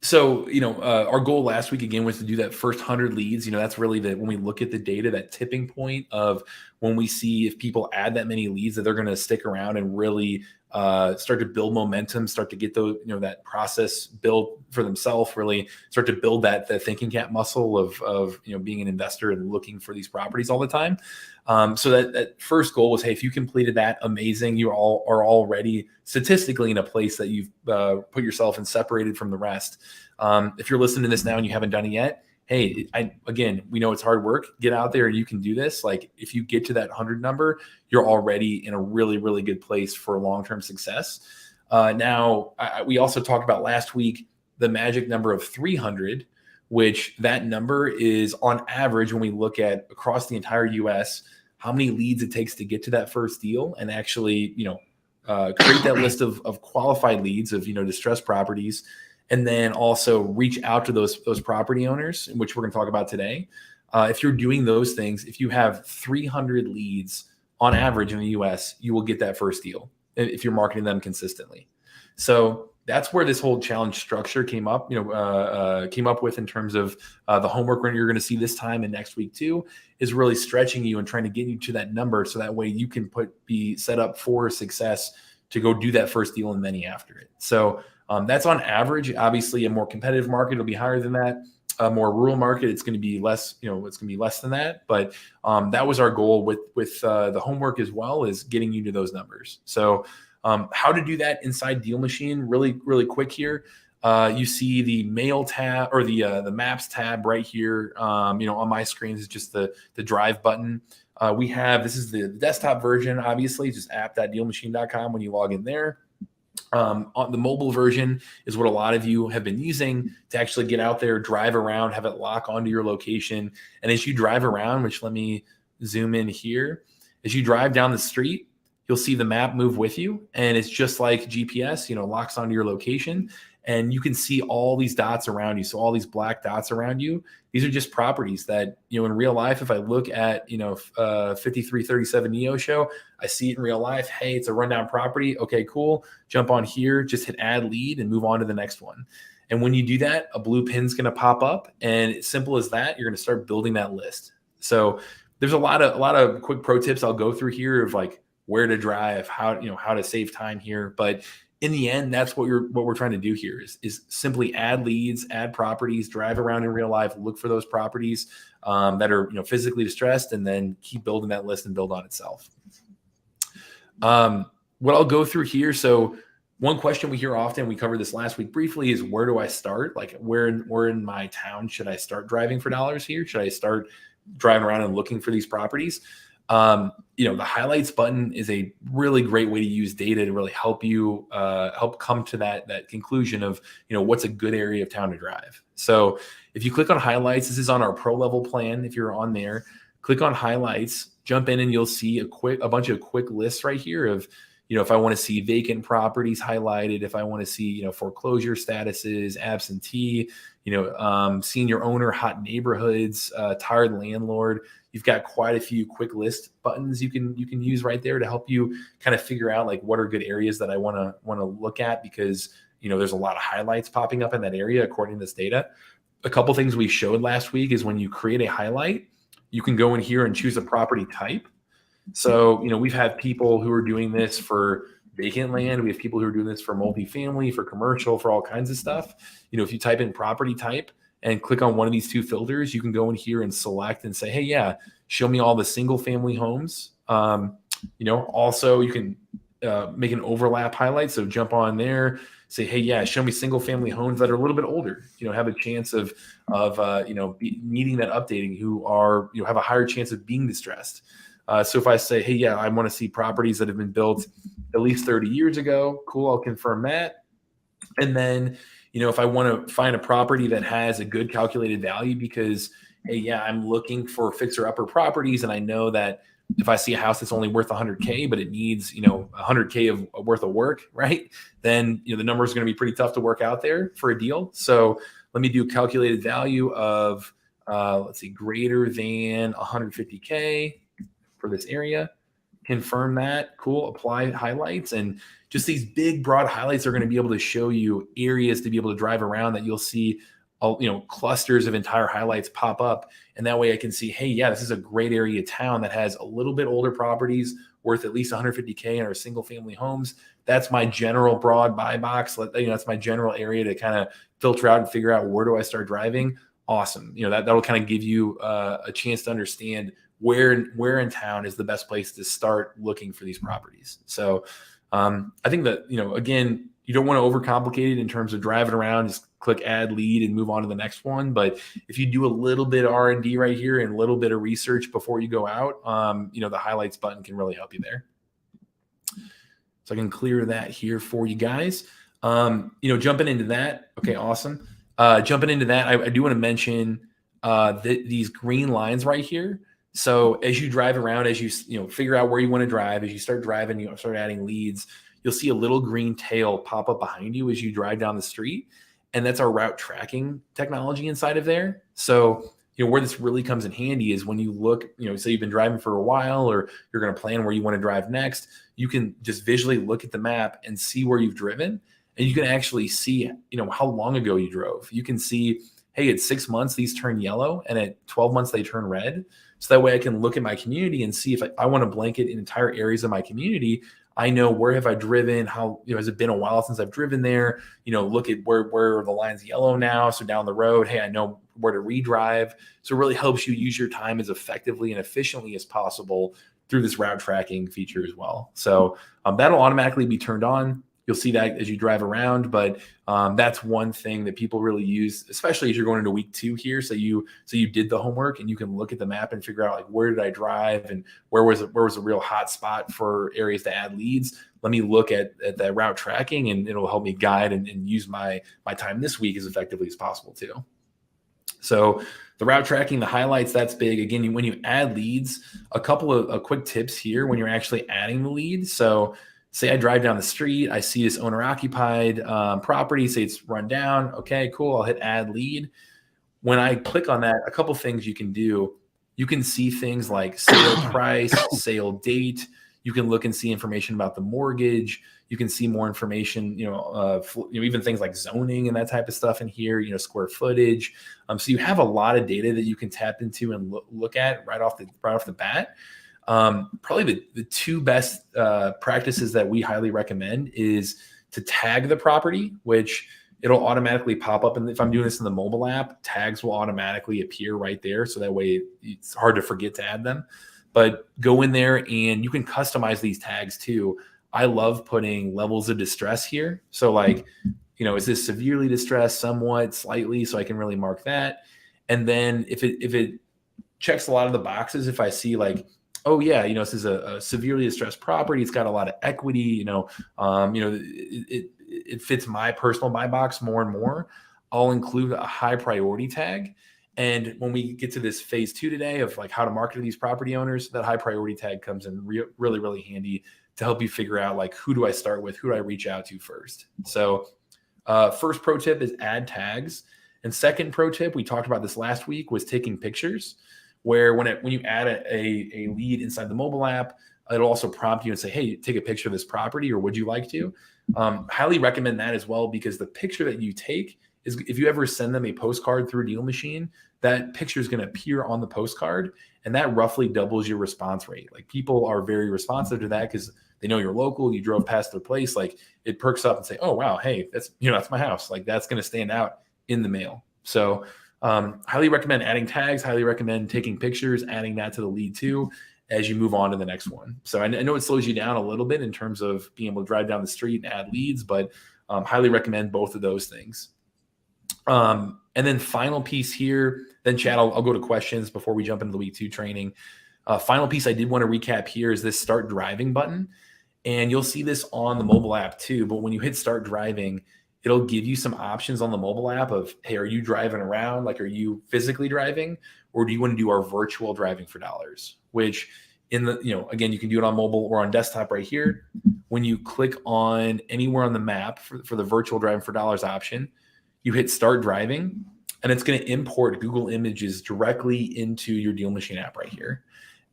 So, our goal last week again was to do that first 100 leads. That's really when we look at the data, that tipping point of when we see if people add that many leads that they're going to stick around and really start to build momentum, start to get those, that process built for themselves, really start to build that thinking cap muscle of being an investor and looking for these properties all the time. So that first goal was, hey, if you completed that, amazing. You all are already statistically in a place that you've put yourself and separated from the rest. If you're listening to this now and you haven't done it yet, hey, we know it's hard work. Get out there and you can do this. Like if you get to that 100 number, you're already in a really, really good place for long-term success. We also talked about last week, the magic number of 300, which that number is on average, when we look at across the entire US, how many leads it takes to get to that first deal and actually, create that list of qualified leads of, distressed properties. And then also reach out to those property owners, which we're going to talk about today. If you're doing those things, if you have 300 leads on average in the US, you will get that first deal if you're marketing them consistently. So that's where this whole challenge structure came up with in terms of the homework you're going to see this time and next week too, is really stretching you and trying to get you to that number. So that way you can be set up for success to go do that first deal and many after it. So that's on average. Obviously a more competitive market will be higher than that. A more rural market, it's going to be less, it's going to be less than that. But that was our goal with the homework as well, is getting you to those numbers. So how to do that inside Deal Machine, really, really quick here. You see the mail tab or the maps tab right here. On my screen is just the drive button. This is the desktop version, obviously, just app.dealmachine.com when you log in there. On the mobile version is what a lot of you have been using to actually get out there, drive around, have it lock onto your location. And as you drive around, which let me zoom in here, as you drive down the street, you'll see the map move with you. And it's just like GPS, locks onto your location. And you can see all these dots around you. So all these black dots around you, these are just properties that, in real life, if I look at, 5337 Neo show, I see it in real life. Hey, it's a rundown property. Okay, cool. Jump on here, just hit add lead and move on to the next one. And when you do that, a blue pin's going to pop up, and it's simple as that. You're going to start building that list. So there's a lot of quick pro tips I'll go through here of like where to drive, how to save time here. But in the end, that's what we're trying to do here is simply add leads, add properties, drive around in real life, look for those properties that are physically distressed, and then keep building that list and build on itself. What I'll go through here. So one question we hear often, we covered this last week briefly, is where do I start? Like where in my town should I start driving for dollars here? Should I start driving around and looking for these properties? The highlights button is a really great way to use data to really help you help come to that conclusion of what's a good area of town to drive. So if you click on highlights, this is on our pro level plan. If you're on there, click on highlights, jump in, and you'll see a bunch of quick lists right here of if I want to see vacant properties highlighted, if I want to see foreclosure statuses, absentee, senior owner, hot neighborhoods, tired landlord. You've got quite a few quick list buttons you can use right there to help you kind of figure out like what are good areas that I want to look at, because there's a lot of highlights popping up in that area according to this data. A couple things we showed last week is when you create a highlight, you can go in here and choose a property type. So we've had people who are doing this for vacant land. We have people who are doing this for multifamily, for commercial, for all kinds of stuff. If you type in property type and click on one of these two filters, you can go in here and select and say, hey, yeah, show me all the single family homes. Also you can make an overlap highlight. So jump on there, say, hey, yeah, show me single family homes that are a little bit older, have a chance of needing that updating, who are, have a higher chance of being distressed. So if I say, hey, yeah, I want to see properties that have been built at least 30 years ago, cool, I'll confirm that. And then, if I want to find a property that has a good calculated value, because, hey, yeah, I'm looking for fixer upper properties, and I know that if I see a house that's only worth 100K, but it needs, 100K of worth of work, right? Then, the number is going to be pretty tough to work out there for a deal. So let me do a calculated value of, greater than 150K for this area. Confirm that. Cool. Apply highlights. And just these big broad highlights are going to be able to show you areas to be able to drive around that you'll see, clusters of entire highlights pop up. And that way I can see, hey, yeah, this is a great area of town that has a little bit older properties worth at least 150K in our single family homes. That's my general broad buy box. That's my general area to kind of filter out and figure out where do I start driving. Awesome. That'll kind of give you a chance to understand where in town is the best place to start looking for these properties. So I think that, again, you don't want to overcomplicate it in terms of driving around, just click add lead and move on to the next one. But if you do a little bit of R&D right here and a little bit of research before you go out, the highlights button can really help you there. So I can clear that here for you guys. Jumping into that. Okay, awesome. Jumping into that, I do want to mention these green lines right here. So as you drive around, as you figure out where you want to drive, as you start driving, you start adding leads, you'll see a little green tail pop up behind you as you drive down the street. And that's our route tracking technology inside of there. So where this really comes in handy is when you look, say you've been driving for a while, or you're going to plan where you want to drive next, you can just visually look at the map and see where you've driven. And you can actually see, how long ago you drove. You can see, hey, at 6 months, these turn yellow, and at 12 months, they turn red. So that way I can look at my community and see if I want to blanket entire areas of my community. I know where have I driven, how, has it been a while since I've driven there, look at where the line's yellow now. So down the road, hey, I know where to redrive. So it really helps you use your time as effectively and efficiently as possible through this route tracking feature as well. So that'll automatically be turned on. You'll see that as you drive around, but that's one thing that people really use, especially as you're going into week 2 here. So you did the homework, and you can look at the map and figure out, like, where did I drive and where was a real hot spot for areas to add leads. Let me look at that route tracking, and it'll help me guide and use my time this week as effectively as possible too. So the route tracking, the highlights, that's big. Again, when you add leads, a couple of quick tips here when you're actually adding the leads. So say I drive down the street, I see this owner occupied property, say it's run down. Okay, cool. I'll hit add lead. When I click on that, a couple things you can do. You can see things like sale price, sale date. You can look and see information about the mortgage. You can see more information, even things like zoning and that type of stuff in here, square footage. So you have a lot of data that you can tap into and look at right off the bat. Probably the 2 best practices that we highly recommend is to tag the property, which it'll automatically pop up. And if I'm doing this in the mobile app, tags will automatically appear right there. So that way it's hard to forget to add them. But go in there and you can customize these tags too. I love putting levels of distress here. So like, is this severely distressed, somewhat, slightly? So I can really mark that. And then if it checks a lot of the boxes, if I see like, oh yeah, this is a severely distressed property, it's got a lot of equity, it fits my personal buy box more and more, I'll include a high priority tag. And when we get to this phase 2 today of like how to market to these property owners, that high priority tag comes in really, really handy to help you figure out, like, who do I start with? Who do I reach out to first? So first pro tip is add tags. And second pro tip, we talked about this last week, was taking pictures, where when you add a lead inside the mobile app, it'll also prompt you and say, hey, take a picture of this property, or would you like to? Highly recommend that as well, because the picture that you take is, if you ever send them a postcard through Deal Machine, that picture is going to appear on the postcard, and that roughly doubles your response rate. Like, people are very responsive to that because they know you're local, you drove past their place. Like, it perks up and say, oh wow, hey, that's my house. Like, that's going to stand out in the mail. So highly recommend adding tags, highly recommend taking pictures, adding that to the lead too, as you move on to the next one. So I know it slows you down a little bit in terms of being able to drive down the street and add leads, but highly recommend both of those things. And then final piece here, then Chad, I'll go to questions before we jump into the week 2 training. Final piece I did want to recap here is this start driving button. And you'll see this on the mobile app too, but when you hit start driving, it'll give you some options on the mobile app of, hey, are you driving around? Like, are you physically driving, or do you want to do our virtual driving for dollars? Which again, you can do it on mobile or on desktop right here. When you click on anywhere on the map for the virtual driving for dollars option, you hit start driving, and it's going to import Google Images directly into your Deal Machine app right here.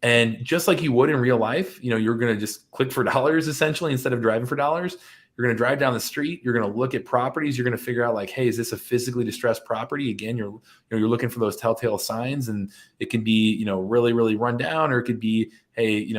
And just like you would in real life, you're going to just click for dollars essentially instead of driving for dollars. You're going to drive down the street. You're going to look at properties. You're going to figure out, like, hey, is this a physically distressed property? Again, you're looking for those telltale signs, and it can be, really, really run down, or it could be, hey,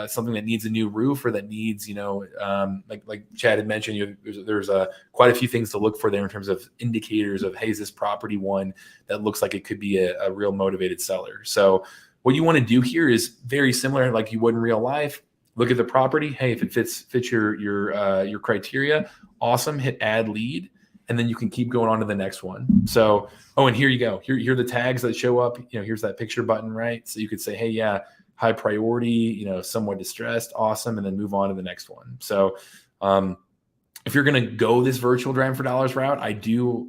something that needs a new roof, or that needs, like Chad had mentioned, there's quite a few things to look for there in terms of indicators of, hey, is this property one that looks like it could be a real motivated seller? So what you want to do here is very similar, like you would in real life. Look at the property. Hey, if it fits your criteria, awesome. Hit add lead, and then you can keep going on to the next one. So, and here you go. Here are the tags that show up. Here's that picture button, right? So you could say, hey, yeah, high priority, somewhat distressed, awesome, and then move on to the next one. So, if you're going to go this virtual driving for dollars route, I do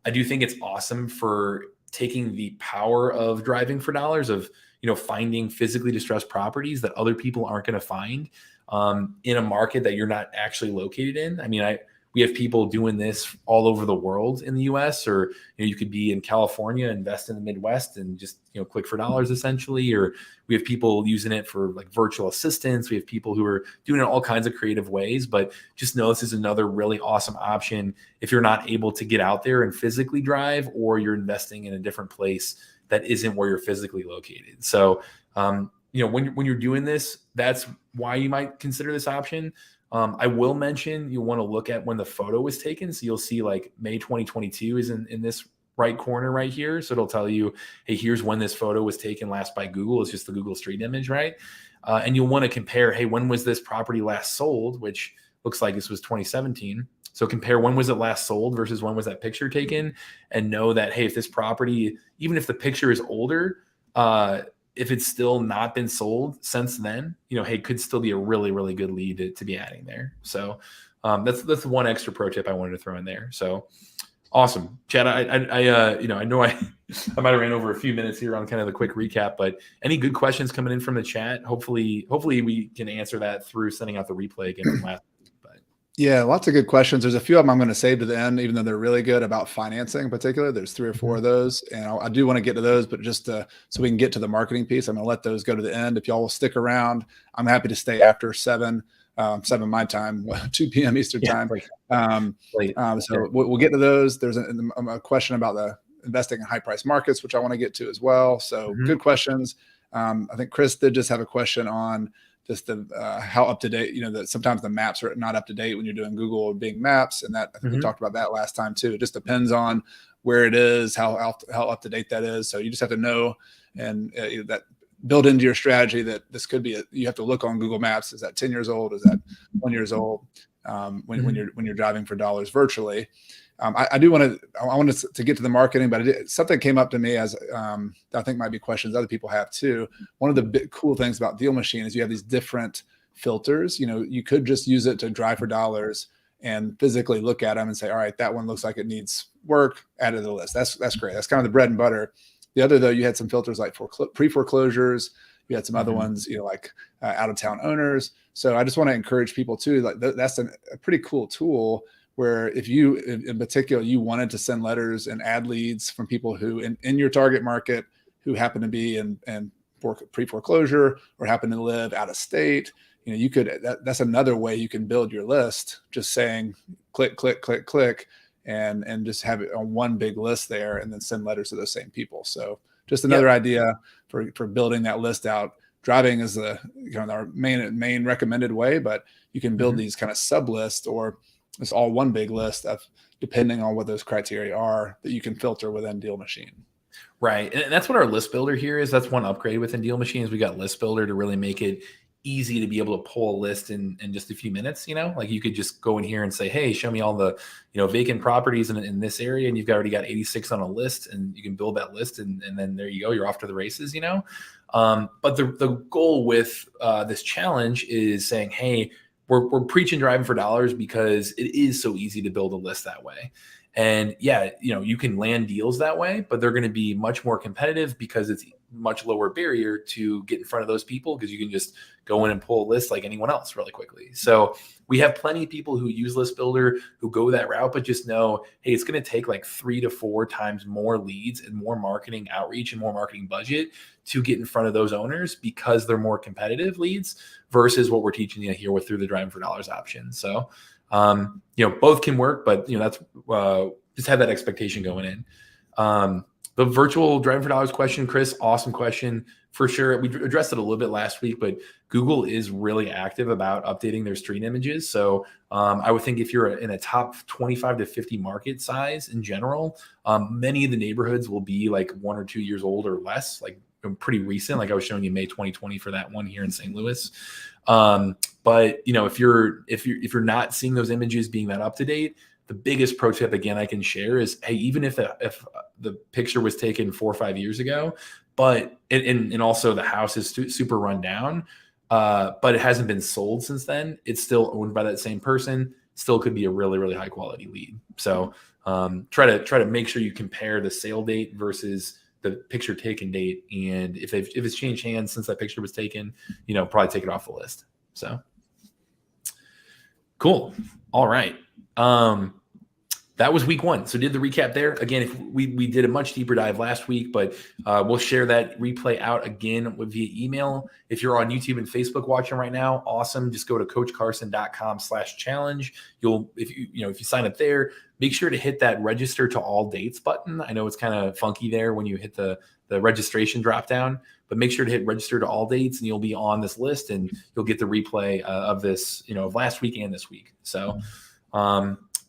think it's awesome for taking the power of driving for dollars, of finding physically distressed properties that other people aren't going to find in a market that you're not actually located in. I mean, we have people doing this all over the world in the US, or you could be in California, invest in the Midwest and just click for dollars essentially. Or we have people using it for like virtual assistants. We have people who are doing it all kinds of creative ways, but just know this is another really awesome option if you're not able to get out there and physically drive, or you're investing in a different place that isn't where you're physically located. So when you're doing this, that's why you might consider this option. I will mention you want to look at when the photo was taken. So you'll see like May 2022 is in this right corner right here. So it'll tell you, hey, here's when this photo was taken last by Google. It's just the Google Street image, right? And you'll want to compare, hey, when was this property last sold, which looks like this was 2017. So compare when was it last sold versus when was that picture taken, and know that, hey, if this property, even if the picture is older, if it's still not been sold since then, hey, could still be a really, really good lead to be adding there. So that's one extra pro tip I wanted to throw in there. So awesome, Chad. I know I might have ran over a few minutes here on kind of the quick recap, but any good questions coming in from the chat? Hopefully we can answer that through sending out the replay again from last. Yeah, lots of good questions. There's a few of them I'm going to save to the end, even though they're really good about financing in particular. There's 3 or 4 of those, and I do want to get to those, but just so we can get to the marketing piece, I'm going to let those go to the end. If y'all will stick around, I'm happy to stay after 7 my time, 2 p.m. Eastern time. So we'll get to those. There's a question about the investing in high price markets, which I want to get to as well. So good questions. I think Chris did just have a question on just the how up to date, that sometimes the maps are not up to date when you're doing Google or Bing Maps, and that I think we talked about that last time too. It just depends on where it is, how up to date that is. So you just have to know and that build into your strategy that this could be you have to look on Google Maps. Is that 10 years old? Is that 1 year old? When you're driving for dollars virtually. I wanted to get to the marketing, but something came up to me as I think might be questions other people have too. One of the big cool things about Deal Machine is you have these different filters. You could just use it to drive for dollars and physically look at them and say, all right, that one looks like it needs work, add it to the list. That's great. That's kind of the bread and butter. The other, though, you had some filters like pre-foreclosures. You had some other ones, like out of town owners. So I just want to encourage people too, like that's a pretty cool tool where if you, in particular, you wanted to send letters and add leads from people who in your target market who happen to be in pre-foreclosure or happen to live out of state, you could, that's another way you can build your list, just saying click, click, click, click, and just have it on one big list there and then send letters to those same people. So just another idea for building that list out. Driving is our main recommended way, but you can build these kind of sub lists, or it's all one big list of depending on what those criteria are that you can filter within Deal Machine. Right. And that's what our list builder here is. That's one upgrade within Deal Machine is we got list builder to really make it easy to be able to pull a list in just a few minutes. Like you could just go in here and say, hey, show me all the, vacant properties in this area. And you've already got 86 on a list, and you can build that list. And then there you go. You're off to the races, But the goal with this challenge is saying, hey, we're preaching driving for dollars because it is so easy to build a list that way. And you can land deals that way, but they're going to be much more competitive because it's much lower barrier to get in front of those people, because you can just go in and pull a list like anyone else really quickly. So we have plenty of people who use List Builder who go that route, but just know, hey, it's going to take like 3 to 4 times more leads and more marketing outreach and more marketing budget to get in front of those owners, because they're more competitive leads versus what we're teaching you here through the driving for dollars option. So both can work, but that's just have that expectation going in. The virtual driving for dollars question, Chris, awesome question for sure. We addressed it a little bit last week, but Google is really active about updating their street images. So I would think if you're in a top 25 to 50 market size in general, many of the neighborhoods will be like 1 or 2 years old or less, like pretty recent. Like I was showing you May 2020 for that one here in St. Louis. But if you're not seeing those images being that up to date, the biggest pro tip again I can share is, hey, even if the picture was taken 4 or 5 years ago, but and also the house is super run down, but it hasn't been sold since then, it's still owned by that same person, still could be a really, really high quality lead. So try to make sure you compare the sale date versus the picture taken date, and if it's changed hands since that picture was taken, probably take it off the list. So cool. All right. That was week 1. So did the recap there. Again, if we did a much deeper dive last week, but we'll share that replay out again via email. If you're on YouTube and Facebook watching right now, awesome. Just go to coachcarson.com/challenge. If you sign up there, make sure to hit that register to all dates button. I know it's kind of funky there when you hit the registration drop down, but make sure to hit register to all dates and you'll be on this list and you'll get the replay of this, of last week and this week. So,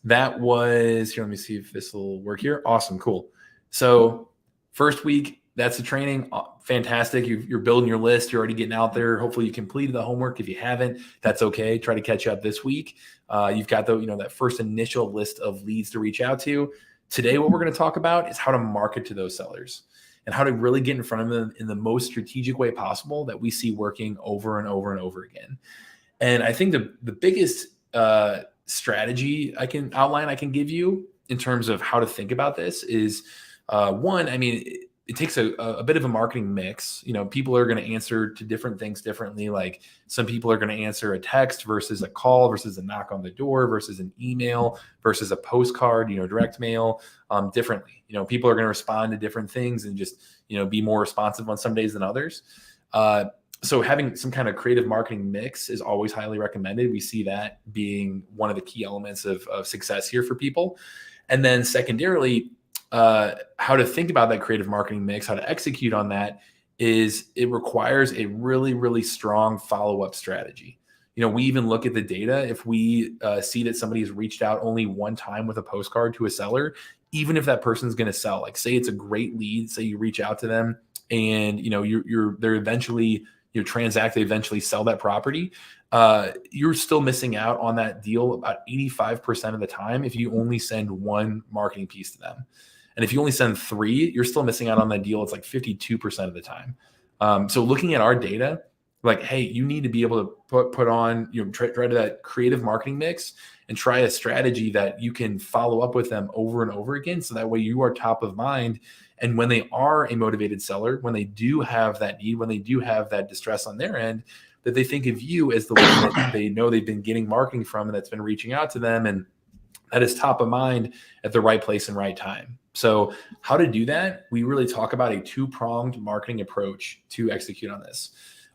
that was here. Let me see if this will work here. Awesome. Cool. So first week, that's the training. Fantastic. You're building your list. You're already getting out there. Hopefully you completed the homework. If you haven't, that's okay. Try to catch up this week. You've got that first initial list of leads to reach out to. Today, what we're going to talk about is how to market to those sellers and how to really get in front of them in the most strategic way possible that we see working over and over and over again. And I think the biggest, strategy I can give you in terms of how to think about this is one, it takes a bit of a marketing mix. People are going to answer to different things differently. Like some people are going to answer a text versus a call versus a knock on the door versus an email versus a postcard, direct mail, differently. People are going to respond to different things and just, be more responsive on some days than others. So having some kind of creative marketing mix is always highly recommended. We see that being one of the key elements of success here for people. And then secondarily, how to think about that creative marketing mix, how to execute on that is it requires a really, really strong follow-up strategy. We even look at the data. If we see that somebody has reached out only one time with a postcard to a seller, even if that person's going to sell, like say it's a great lead, say you reach out to them and they're eventually transact, they eventually sell that property, you're still missing out on that deal about 85% of the time if you only send one marketing piece to them. And if you only send 3, you're still missing out on that deal. It's like 52% of the time. So looking at our data, like, hey, you need to be able to put on, try to that creative marketing mix and try a strategy that you can follow up with them over and over again. So that way you are top of mind. And when they are a motivated seller, when they do have that need, when they do have that distress on their end, that they think of you as the one that they know they've been getting marketing from and that's been reaching out to them. And that is top of mind at the right place and right time. So how to do that? We really talk about a 2-pronged marketing approach to execute on this.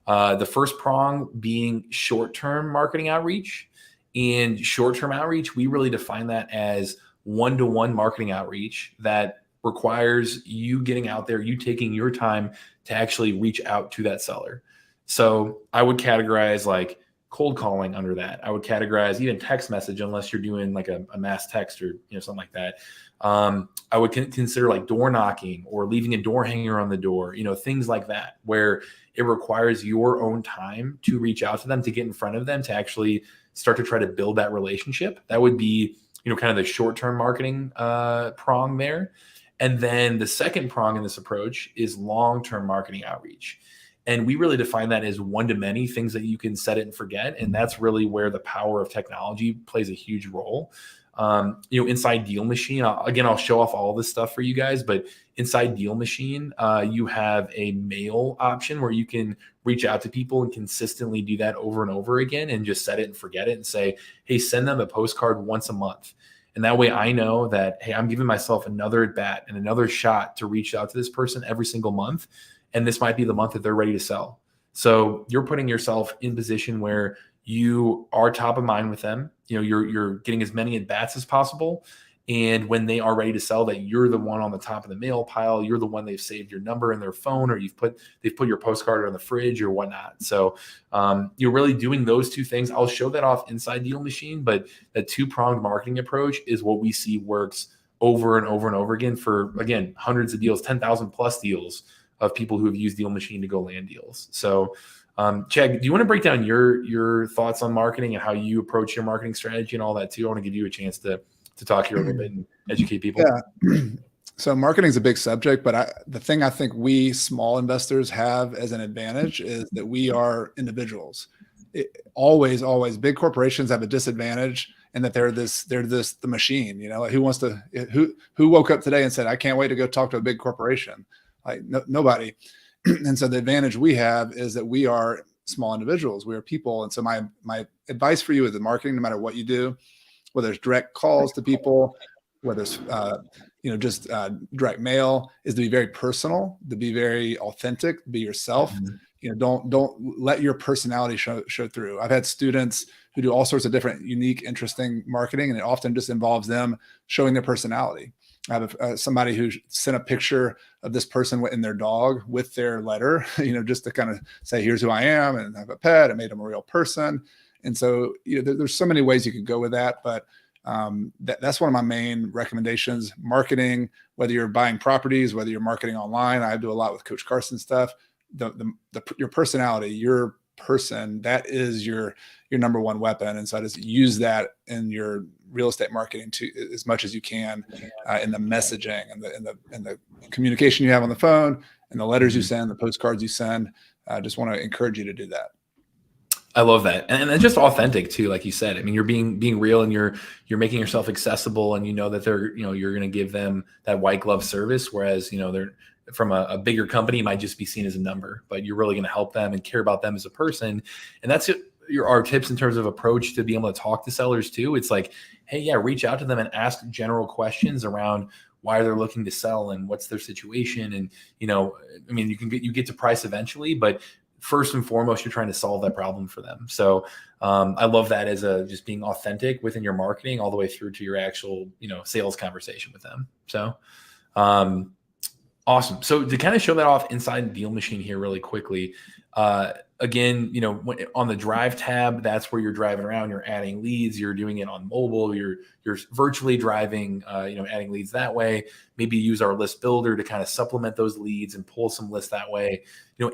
The first prong being short-term marketing outreach. And short-term outreach, we really define that as one-to-one marketing outreach that requires you getting out there, you taking your time to actually reach out to that seller. So I would categorize like cold calling under that. I would categorize even text message, unless you're doing like a mass text or something like that. I would consider like door knocking or leaving a door hanger on the door, things like that, where it requires your own time to reach out to them, to get in front of them, to actually start to try to build that relationship. That would be, kind of the short-term marketing prong there. And then the second prong in this approach is long-term marketing outreach. And we really define that as one-to-many things that you can set it and forget. And that's really where the power of technology plays a huge role. Inside Deal Machine, I'll show off all this stuff for you guys, but inside Deal Machine, you have a mail option where you can reach out to people and consistently do that over and over again and just set it and forget it and say, hey, send them a postcard once a month. And that way I know that, hey, I'm giving myself another at bat and another shot to reach out to this person every single month. And this might be the month that they're ready to sell. So you're putting yourself in position where you are top of mind with them. You're getting as many at bats as possible. And when they are ready to sell, that you're the one on the top of the mail pile. You're the one they've saved your number in their phone, or they've put your postcard on the fridge or whatnot. So you're really doing those two things. I'll show that off inside Deal Machine, but that 2-pronged marketing approach is what we see works over and over and over again for, again, hundreds of deals, 10,000 plus deals of people who have used Deal Machine to go land deals. So Chad, do you want to break down your thoughts on marketing and how you approach your marketing strategy and all that too? I want to give you a chance to talk here a little bit and educate people. Yeah. So marketing is a big subject, but the thing I think we small investors have as an advantage is that we are individuals. Always, big corporations have a disadvantage, and that they're the machine. Who woke up today and said, I can't wait to go talk to a big corporation? Like nobody. And so the advantage we have is that we are small individuals. We are people. And so my advice for you is that marketing, no matter what you do, whether it's direct calls to people, whether it's just direct mail, is to be very personal, to be very authentic, be yourself. Don't let your personality show through. I've had students who do all sorts of different unique, interesting marketing, and it often just involves them showing their personality. I have somebody who sent a picture of this person in their dog with their letter, just to kind of say, here's who I am, and I have a pet. It made them a real person. And so, there's so many ways you could go with that, but that's one of my main recommendations. Marketing, whether you're buying properties, whether you're marketing online, I do a lot with Coach Carson stuff. Your personality, your person, that is your number one weapon. And so I just use that in your real estate marketing to as much as you can, in the messaging and the communication you have on the phone and the letters you send, the postcards you send. I just want to encourage you to do that. I love that. And it's just authentic too. Like you said, I mean, you're being real, and you're making yourself accessible, and that you're going to give them that white glove service. Whereas, they're from a bigger company, might just be seen as a number, but you're really going to help them and care about them as a person. And that's our tips in terms of approach to be able to talk to sellers too. It's like, hey, yeah, reach out to them and ask general questions around why they're looking to sell and what's their situation. And, I mean, you get to price eventually, but first and foremost, you're trying to solve that problem for them. So I love that as just being authentic within your marketing all the way through to your actual, sales conversation with them. So awesome. So to kind of show that off inside Deal Machine here really quickly, again, on the drive tab, that's where you're driving around, you're adding leads, you're doing it on mobile, you're virtually driving, adding leads that way. Maybe use our list builder to kind of supplement those leads and pull some lists that way.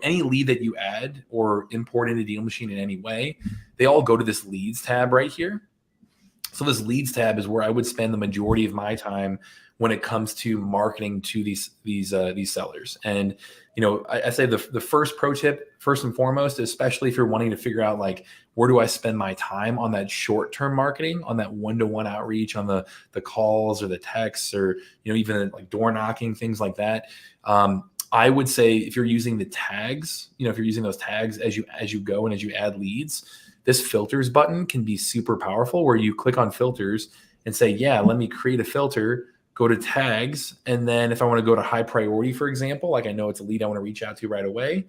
Any lead that you add or import into Deal Machine in any way, they all go to this leads tab right here. So this leads tab is where I would spend the majority of my time when it comes to marketing to these sellers. And I say the first pro tip, first and foremost, especially if you're wanting to figure out like, where do I spend my time on that short-term marketing, on that one-to-one outreach, on the calls or the texts, or even like door knocking, things like that. I would say if you're using the tags, if you're using those tags as you go and as you add leads, this filters button can be super powerful, where you click on filters and say, yeah, let me create a filter, go to tags. And then if I want to go to high priority, for example, like I know it's a lead I want to reach out to right away,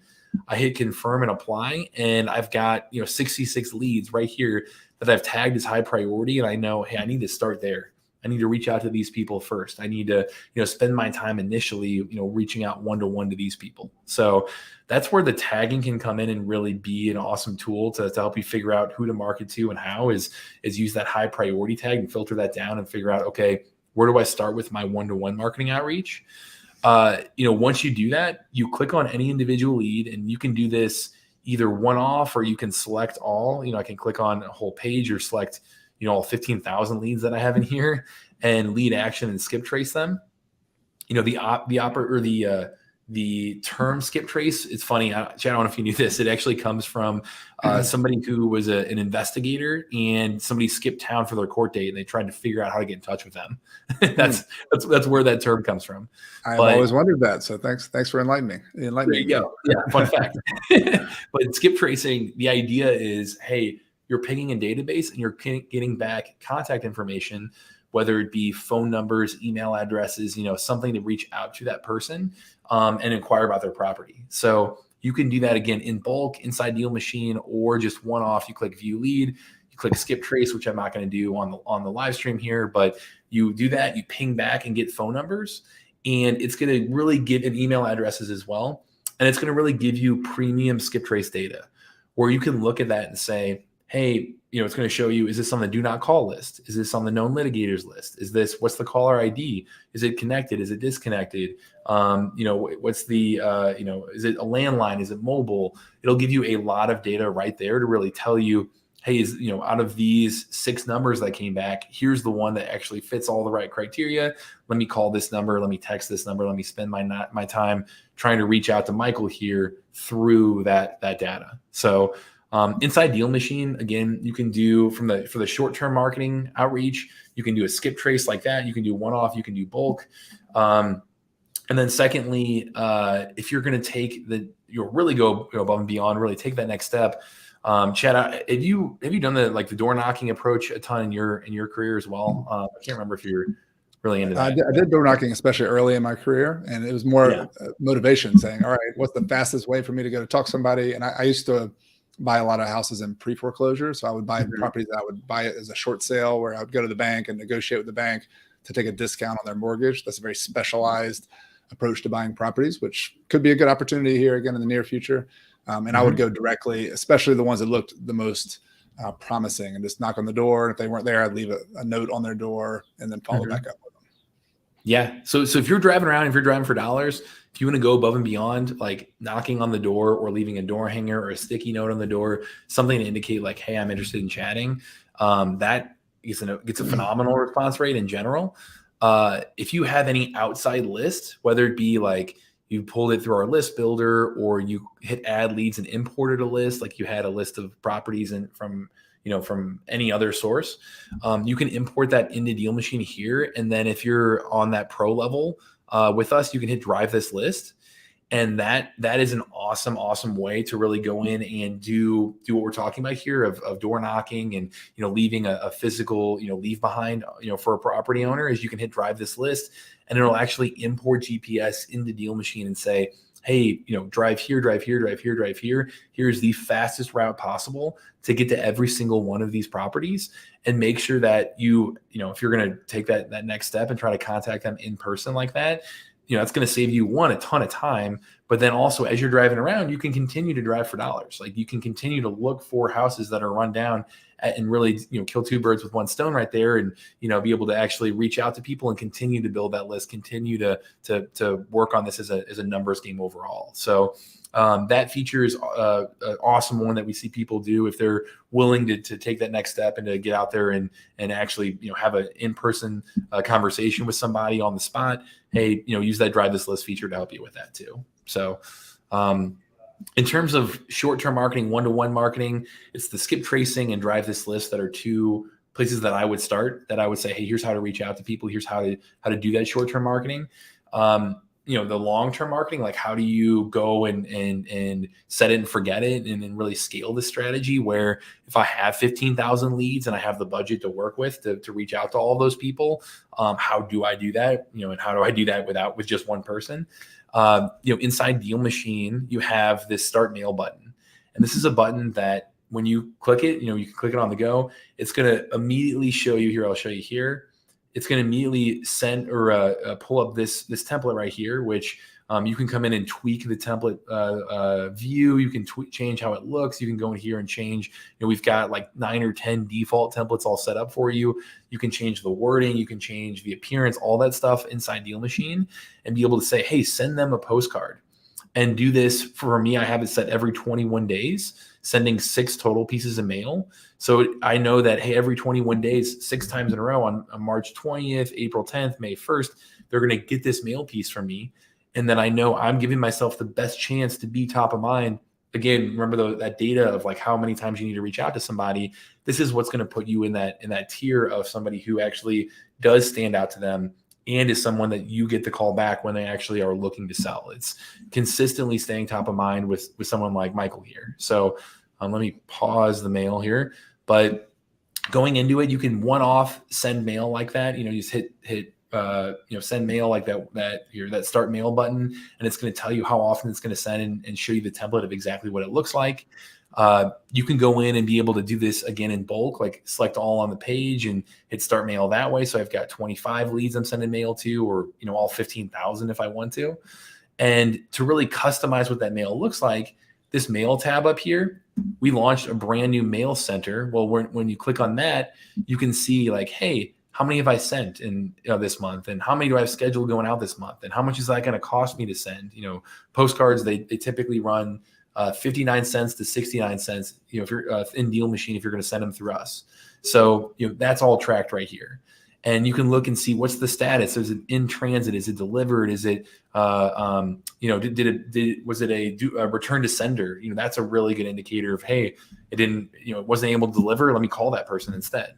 I hit confirm and apply. And I've got, 66 leads right here that I've tagged as high priority. And I know, hey, I need to start there. I need to reach out to these people first. I need to, spend my time initially, reaching out one-to-one to these people. So that's where the tagging can come in and really be an awesome tool to help you figure out who to market to and how is use that high priority tag and filter that down and figure out, okay, where do I start with my one-to-one marketing outreach? Once you do that, you click on any individual lead, and you can do this either one-off or you can select all. I can click on a whole page or select, all 15,000 leads that I have in here and lead action and skip trace them. The term skip trace, it's funny. Chad, I don't know if you knew this. It actually comes from somebody who was an investigator, and somebody skipped town for their court date, and they tried to figure out how to get in touch with them. That's where that term comes from. I've always wondered that. So thanks for enlightening me. There you go. Yeah, fun fact. But skip tracing, the idea is, hey, you're pinging a database and you're getting back contact information, whether it be phone numbers, email addresses, something to reach out to that person and inquire about their property. So you can do that again in bulk inside Deal Machine, or just one-off. You click view lead, you click skip trace, which I'm not going to do on the live stream here, but you do that, you ping back and get phone numbers, and it's going to really give an email addresses as well. And it's going to really give you premium skip trace data, where you can look at that and say, hey, it's going to show you, is this on the do not call list? Is this on the known litigators list? What's the caller ID? Is it connected? Is it disconnected? What's the, is it a landline? Is it mobile? It'll give you a lot of data right there to really tell you, hey, out of these 6 numbers that came back, here's the one that actually fits all the right criteria. Let me call this number. Let me text this number. Let me spend my time trying to reach out to Michael here through that data. So inside Deal Machine, again, you can do for the short-term marketing outreach, you can do a skip trace like that. You can do one-off, you can do bulk. And then secondly, if you're going to you'll really go above and beyond, really take that next step. Chad, have you done the door knocking approach a ton in your career as well? I can't remember if you're really into that. I did door knocking, especially early in my career, and it was more motivation, saying, "All right, what's the fastest way for me to go to talk to somebody?" And I used to buy a lot of houses in pre-foreclosure, so I would buy properties that I would buy it as a short sale, where I would go to the bank and negotiate with the bank to take a discount on their mortgage. That's a very specialized approach to buying properties, which could be a good opportunity here again in the near future. And I would go directly, especially the ones that looked the most promising, and just knock on the door. And if they weren't there, I'd leave a note on their door and then follow back up with them. Yeah. So if you're driving around, if you're driving for dollars, if you want to go above and beyond, like knocking on the door or leaving a door hanger or a sticky note on the door, something to indicate like, hey, I'm interested in chatting, that gets a phenomenal response rate in general. If you have any outside list, whether it be like you pulled it through our list builder or you hit add leads and imported a list, like you had a list of properties from any other source, you can import that into Deal Machine here. And then if you're on that pro level with us, you can hit drive this list. And that is an awesome way to really go in and do what we're talking about here of door knocking and, leaving a physical, leave behind, for a property owner, is you can hit drive this list and it'll actually import GPS into Deal Machine and say, hey, drive here, drive here, drive here, drive here. Here's the fastest route possible to get to every single one of these properties, and make sure that if you're going to take that next step and try to contact them in person like that, it's going to save you a ton of time, but then also as you're driving around, you can continue to drive for dollars. Like you can continue to look for houses that are run down and really, kill two birds with one stone right there, and, be able to actually reach out to people and continue to build that list, continue to work on this as a numbers game overall. So that feature is an awesome one that we see people do if they're willing to take that next step and to get out there and actually, have an in-person conversation with somebody on the spot. Hey, use that drive this list feature to help you with that too. So, in terms of short-term marketing, one-to-one marketing, it's the skip tracing and drive this list that are two places that I would start, that I would say, hey, here's how to reach out to people. Here's how to do that short-term marketing. The long-term marketing, like how do you go and set it and forget it and then really scale this strategy, where if I have 15,000 leads and I have the budget to work with to reach out to all those people, how do I do that? And how do I do that with just one person? Inside Deal Machine, you have this start mail button. And this is a button that when you click it, you can click it on the go. It's going to immediately show you here. I'll show you here. It's going to immediately send or pull up this template right here, which you can come in and tweak the template view. You can change how it looks. You can go in here and change. We've got like 9 or 10 default templates all set up for you. You can change the wording. You can change the appearance, all that stuff inside Deal Machine, and be able to say, hey, send them a postcard. And do this for me. I have it set every 21 days, sending 6 total pieces of mail. So I know that, hey, every 21 days, 6 times in a row on March 20th, April 10th, May 1st, they're going to get this mail piece from me. And then I know I'm giving myself the best chance to be top of mind. Again, remember that data of like how many times you need to reach out to somebody. This is what's going to put you in that tier of somebody who actually does stand out to them and is someone that you get the call back when they actually are looking to sell. It's consistently staying top of mind with someone like Michael here. So let me pause the mail here. But going into it, you can one-off send mail like that. You just hit send mail like that start mail button, and it's going to tell you how often it's going to send and show you the template of exactly what it looks like. You can go in and be able to do this again in bulk, like select all on the page and hit start mail that way. So I've got 25 leads I'm sending mail to, or, all 15,000 if I want to. And to really customize what that mail looks like, this mail tab up here, we launched a brand new mail center. Well, when you click on that, you can see like, hey, how many have I sent in this month? And how many do I have scheduled going out this month? And how much is that going to cost me to send? Postcards, they typically run 59 cents to 69 cents, if you're in Deal Machine, if you're going to send them through us. So, that's all tracked right here. And you can look and see what's the status. Is it in transit? Is it delivered? Is it, was it a return to sender? That's a really good indicator of, hey, it wasn't able to deliver. Let me call that person instead.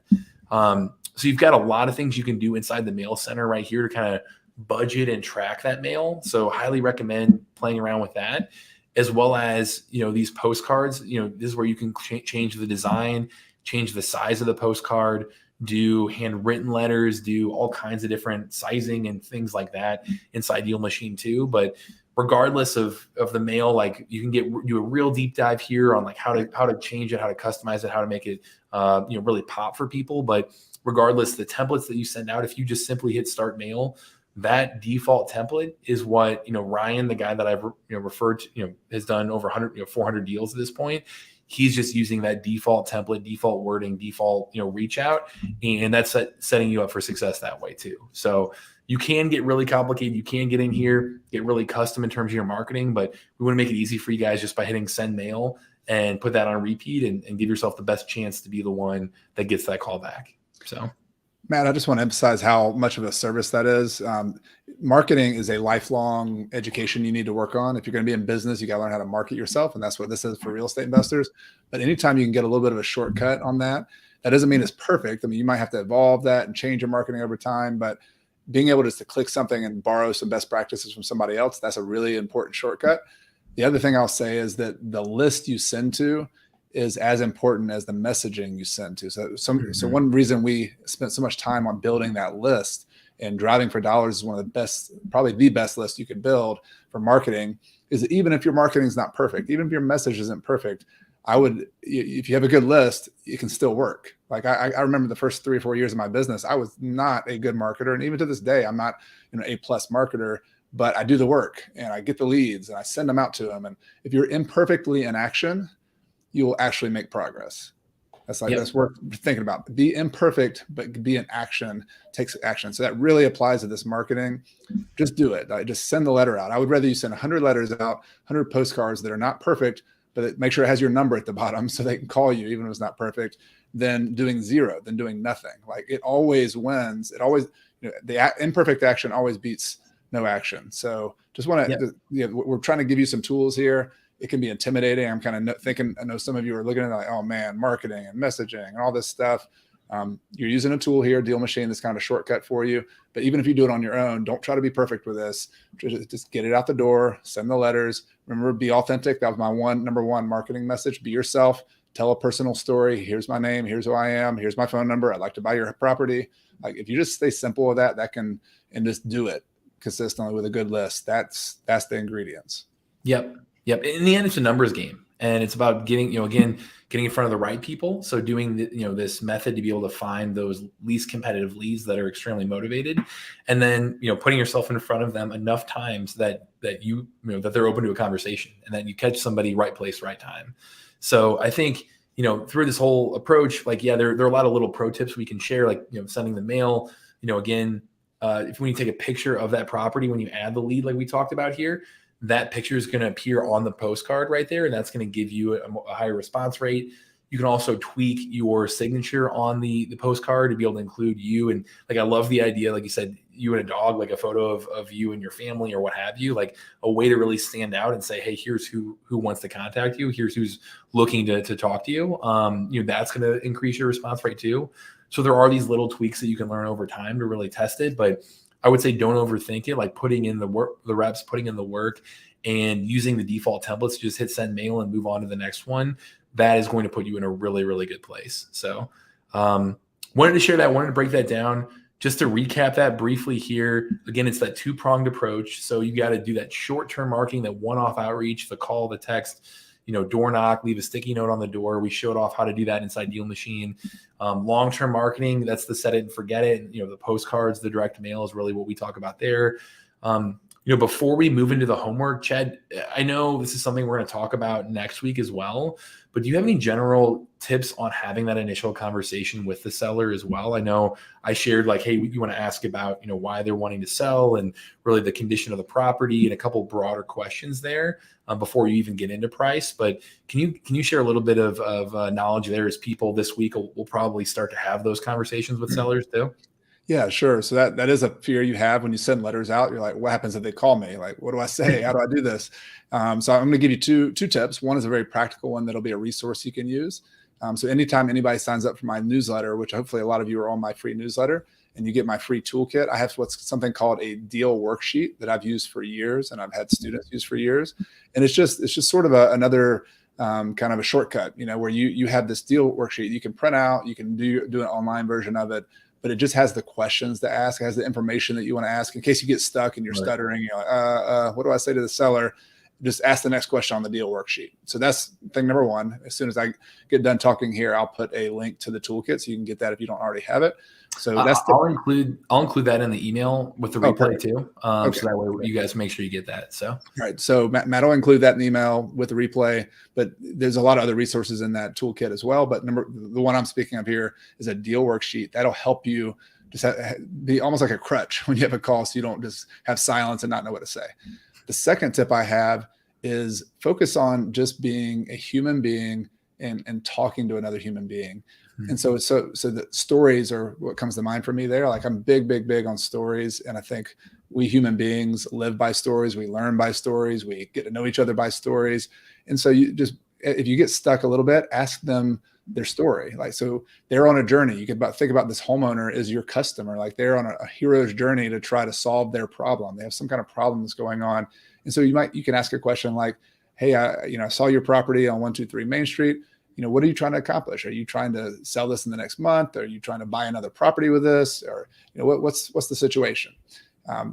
So you've got a lot of things you can do inside the mail center right here to kind of budget and track that mail. So highly recommend playing around with that. as well as, these postcards. This is where you can change the design, change the size of the postcard, do handwritten letters, do all kinds of different sizing and things like that inside Deal Machine too. But regardless of the mail, like you can do a real deep dive here on like how to change it, how to customize it, how to make it really pop for people. But regardless, the templates that you send out, if you just simply hit start mail, that default template is what, Ryan, the guy that I've referred to, has done over 100, 400 deals at this point. He's just using that default template, default wording, default, reach out, and that's setting you up for success that way too. So you can get really complicated. You can get in here, get really custom in terms of your marketing, but we want to make it easy for you guys just by hitting send mail and put that on repeat and give yourself the best chance to be the one that gets that call back. So Matt, I just want to emphasize how much of a service that is. Marketing is a lifelong education you need to work on. If you're going to be in business, you got to learn how to market yourself. And that's what this is for real estate investors. But anytime you can get a little bit of a shortcut on that, that doesn't mean it's perfect. I mean, you might have to evolve that and change your marketing over time, but being able just to click something and borrow some best practices from somebody else, that's a really important shortcut. The other thing I'll say is that the list you send to is as important as the messaging you send to. So one reason we spent so much time on building that list and driving for dollars is one of the best, probably the best list you could build for marketing, is that even if your marketing is not perfect, even if your message isn't perfect, if you have a good list, it can still work. Like I remember the first 3 or 4 years of my business, I was not a good marketer. And even to this day, I'm not A+ marketer, but I do the work and I get the leads and I send them out to them. And if you're imperfectly in action, you will actually make progress. That's worth thinking about. Be imperfect, but be in action, takes action. So that really applies to this marketing. Just do it. Just send the letter out. I would rather you send 100 letters out, 100 postcards that are not perfect, but make sure it has your number at the bottom so they can call you, even if it's not perfect, than doing zero, than doing nothing. Like it always wins. It always, the imperfect action always beats no action. So just want to, we're trying to give you some tools here. It can be intimidating. I'm kind of thinking, I know some of you are looking at it like, oh man, marketing and messaging and all this stuff. You're using a tool here, Deal Machine, that's kind of a shortcut for you. But even if you do it on your own, don't try to be perfect with this. Just get it out the door, send the letters. Remember, be authentic. That was my number one marketing message. Be yourself. Tell a personal story. Here's my name. Here's who I am. Here's my phone number. I'd like to buy your property. Like if you just stay simple with that and just do it consistently with a good list. That's the ingredients. Yep. In the end, it's a numbers game, and it's about getting in front of the right people. So doing this method to be able to find those least competitive leads that are extremely motivated, and then putting yourself in front of them enough times that that they're open to a conversation, and then you catch somebody right place, right time. So I think through this whole approach, there are a lot of little pro tips we can share, like sending the mail. If when you take a picture of that property when you add the lead, like we talked about here, that picture is going to appear on the postcard right there, and that's going to give you a higher response rate. You can also tweak your signature on the postcard to be able to include you. And I love the idea, like you said, you and a dog, like a photo of you and your family or what have you, like a way to really stand out and say, hey, here's who wants to contact you. Here's who's looking to talk to you. That's going to increase your response rate too. So there are these little tweaks that you can learn over time to really test it. But I would say don't overthink it, like putting in the reps, putting in the work, and using the default templates, just hit send mail and move on to the next one. That is going to put you in a really, really good place. So wanted to share that, wanted to break that down. Just to recap that briefly here, again, it's that two-pronged approach. So you got to do that short-term marketing, that one-off outreach, the call, the text, door knock, leave a sticky note on the door. We showed off how to do that inside Deal Machine. Long-term marketing, that's the set it and forget it. The postcards, the direct mail is really what we talk about there. Before we move into the homework, Chad, I know this is something we're going to talk about next week as well, but do you have any general tips on having that initial conversation with the seller as well? I know I shared hey, you want to ask about, why they're wanting to sell and really the condition of the property and a couple broader questions there before you even get into price. But can you share a little bit of knowledge there, as people this week will probably start to have those conversations with sellers too? Yeah, sure. So that is a fear you have when you send letters out. You're like, what happens if they call me? Like, what do I say? How do I do this? So I'm going to give you two tips. One is a very practical one that'll be a resource you can use. So anytime anybody signs up for my newsletter, which hopefully a lot of you are on my free newsletter, and you get my free toolkit, I have what's something called a deal worksheet that I've used for years and I've had students use for years. And it's just sort of another kind of a shortcut, where you have this deal worksheet you can print out, you can do an online version of it, but it just has the questions to ask, has the information that you want to ask in case you get stuck and you're stuttering. You're like, what do I say to the seller? Just ask the next question on the deal worksheet. So that's thing number one. As soon as I get done talking here, I'll put a link to the toolkit so you can get that if you don't already have it. So that's I'll include that in the email with the replay too. Okay. So that way you guys make sure you get that. So, all right. So Matt will include that in the email with the replay, but there's a lot of other resources in that toolkit as well. But the one I'm speaking of here is a deal worksheet that'll help you just be almost like a crutch when you have a call, so you don't just have silence and not know what to say. The second tip I have is focus on just being a human being and talking to another human being. And so the stories are what comes to mind for me there. Like I'm big on stories. And I think we human beings live by stories. We learn by stories. We get to know each other by stories. And so if you get stuck a little bit, ask them their story. Like, so they're on a journey. You could think about this homeowner as your customer. Like they're on a hero's journey to try to solve their problem. They have some kind of problem that's going on. And so you can ask a question like, hey, I saw your property on 123 Main Street. What are you trying to accomplish? Are you trying to sell this in the next month? Are you trying to buy another property with this? Or, what's the situation?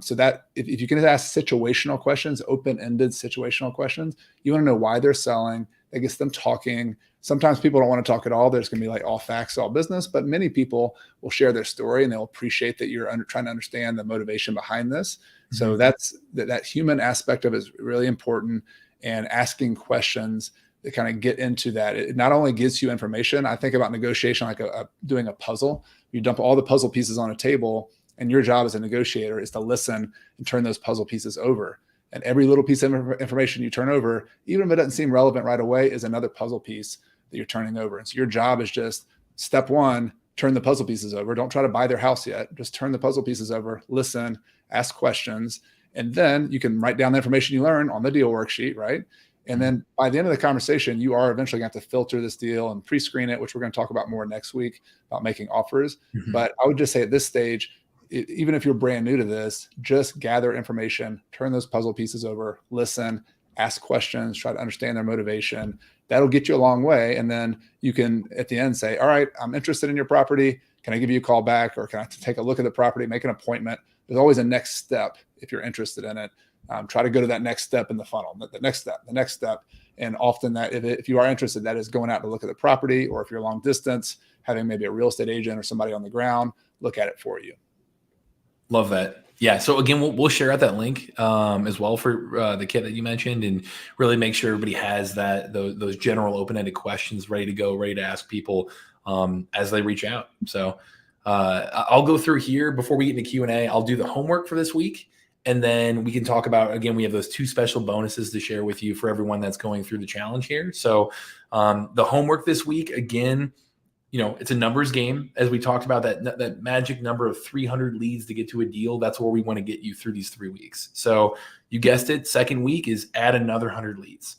So that if you can ask situational questions, open-ended situational questions, you want to know why they're selling. That gets them talking. Sometimes people don't want to talk at all. There's going to be like all facts, all business, but many people will share their story and they'll appreciate that you're trying to understand the motivation behind this. Mm-hmm. So that human aspect of it is really important, and asking questions that kind of get into that. It not only gives you information. I think about negotiation like doing a puzzle. You dump all the puzzle pieces on a table, and your job as a negotiator is to listen and turn those puzzle pieces over. And every little piece of information you turn over, even if it doesn't seem relevant right away, is another puzzle piece that you're turning over. And so your job is just step one, turn the puzzle pieces over. Don't try to buy their house yet. Just turn the puzzle pieces over, listen, ask questions, and then you can write down the information you learn on the deal worksheet, right? And then by the end of the conversation, you are eventually going to have to filter this deal and pre-screen it, which we're going to talk about more next week about making offers. Mm-hmm. But I would just say at this stage, even if you're brand new to this, just gather information, turn those puzzle pieces over, listen, ask questions, try to understand their motivation. That'll get you a long way. And then you can, at the end, say, all right, I'm interested in your property. Can I give you a call back, or can I take a look at the property, make an appointment? There's always a next step if you're interested in it. Try to go to that next step in the funnel, the next step. And often that if you are interested, that is going out to look at the property, or if you're long distance, having maybe a real estate agent or somebody on the ground look at it for you. Love that. Yeah. So again, we'll share out that link as well for the kit that you mentioned, and really make sure everybody has those general open-ended questions ready to go, ready to ask people as they reach out. So I'll go through here before we get into Q&A. I'll do the homework for this week. And then we can talk about, again, we have those 2 special bonuses to share with you for everyone that's going through the challenge here. So the homework this week, again, it's a numbers game. As we talked about, that magic number of 300 leads to get to a deal. That's where we want to get you through these 3 weeks. So you guessed it. Second week is add another 100 leads.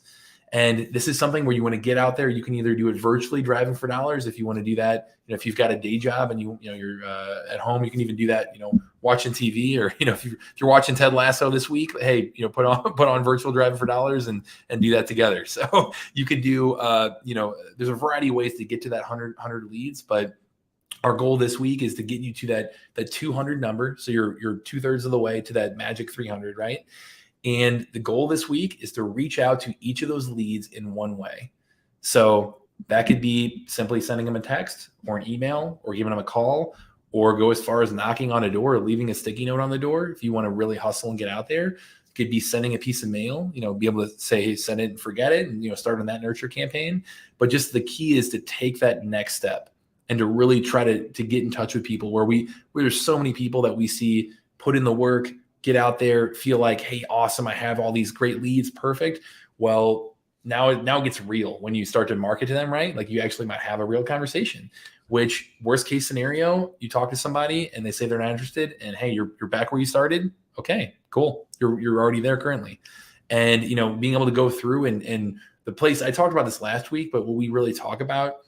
And this is something where you want to get out there. You can either do it virtually, driving for dollars. If you want to do that, if you've got a day job and you're at home, you can even do that, watching TV, or, if you're watching Ted Lasso this week, hey, put on virtual driving for dollars and do that together. So you could do, there's a variety of ways to get to that 100 leads, but our goal this week is to get you to that 200 number. So you're 2/3 of the way to that magic 300, right? And the goal this week is to reach out to each of those leads in one way. So that could be simply sending them a text or an email, or giving them a call, or go as far as knocking on a door or leaving a sticky note on the door. If you want to really hustle and get out there, it could be sending a piece of mail, be able to say, hey, send it and forget it, and, start on that nurture campaign. But just the key is to take that next step and to really try to get in touch with people where there's so many people that we see put in the work, get out there, feel like, hey, awesome, I have all these great leads, perfect. Well, now it gets real when you start to market to them, right? Like you actually might have a real conversation, which worst case scenario, you talk to somebody and they say they're not interested, and hey, you're back where you started. Okay, cool. You're already there currently. And, being able to go through and the place, I talked about this last week, but what we really talk about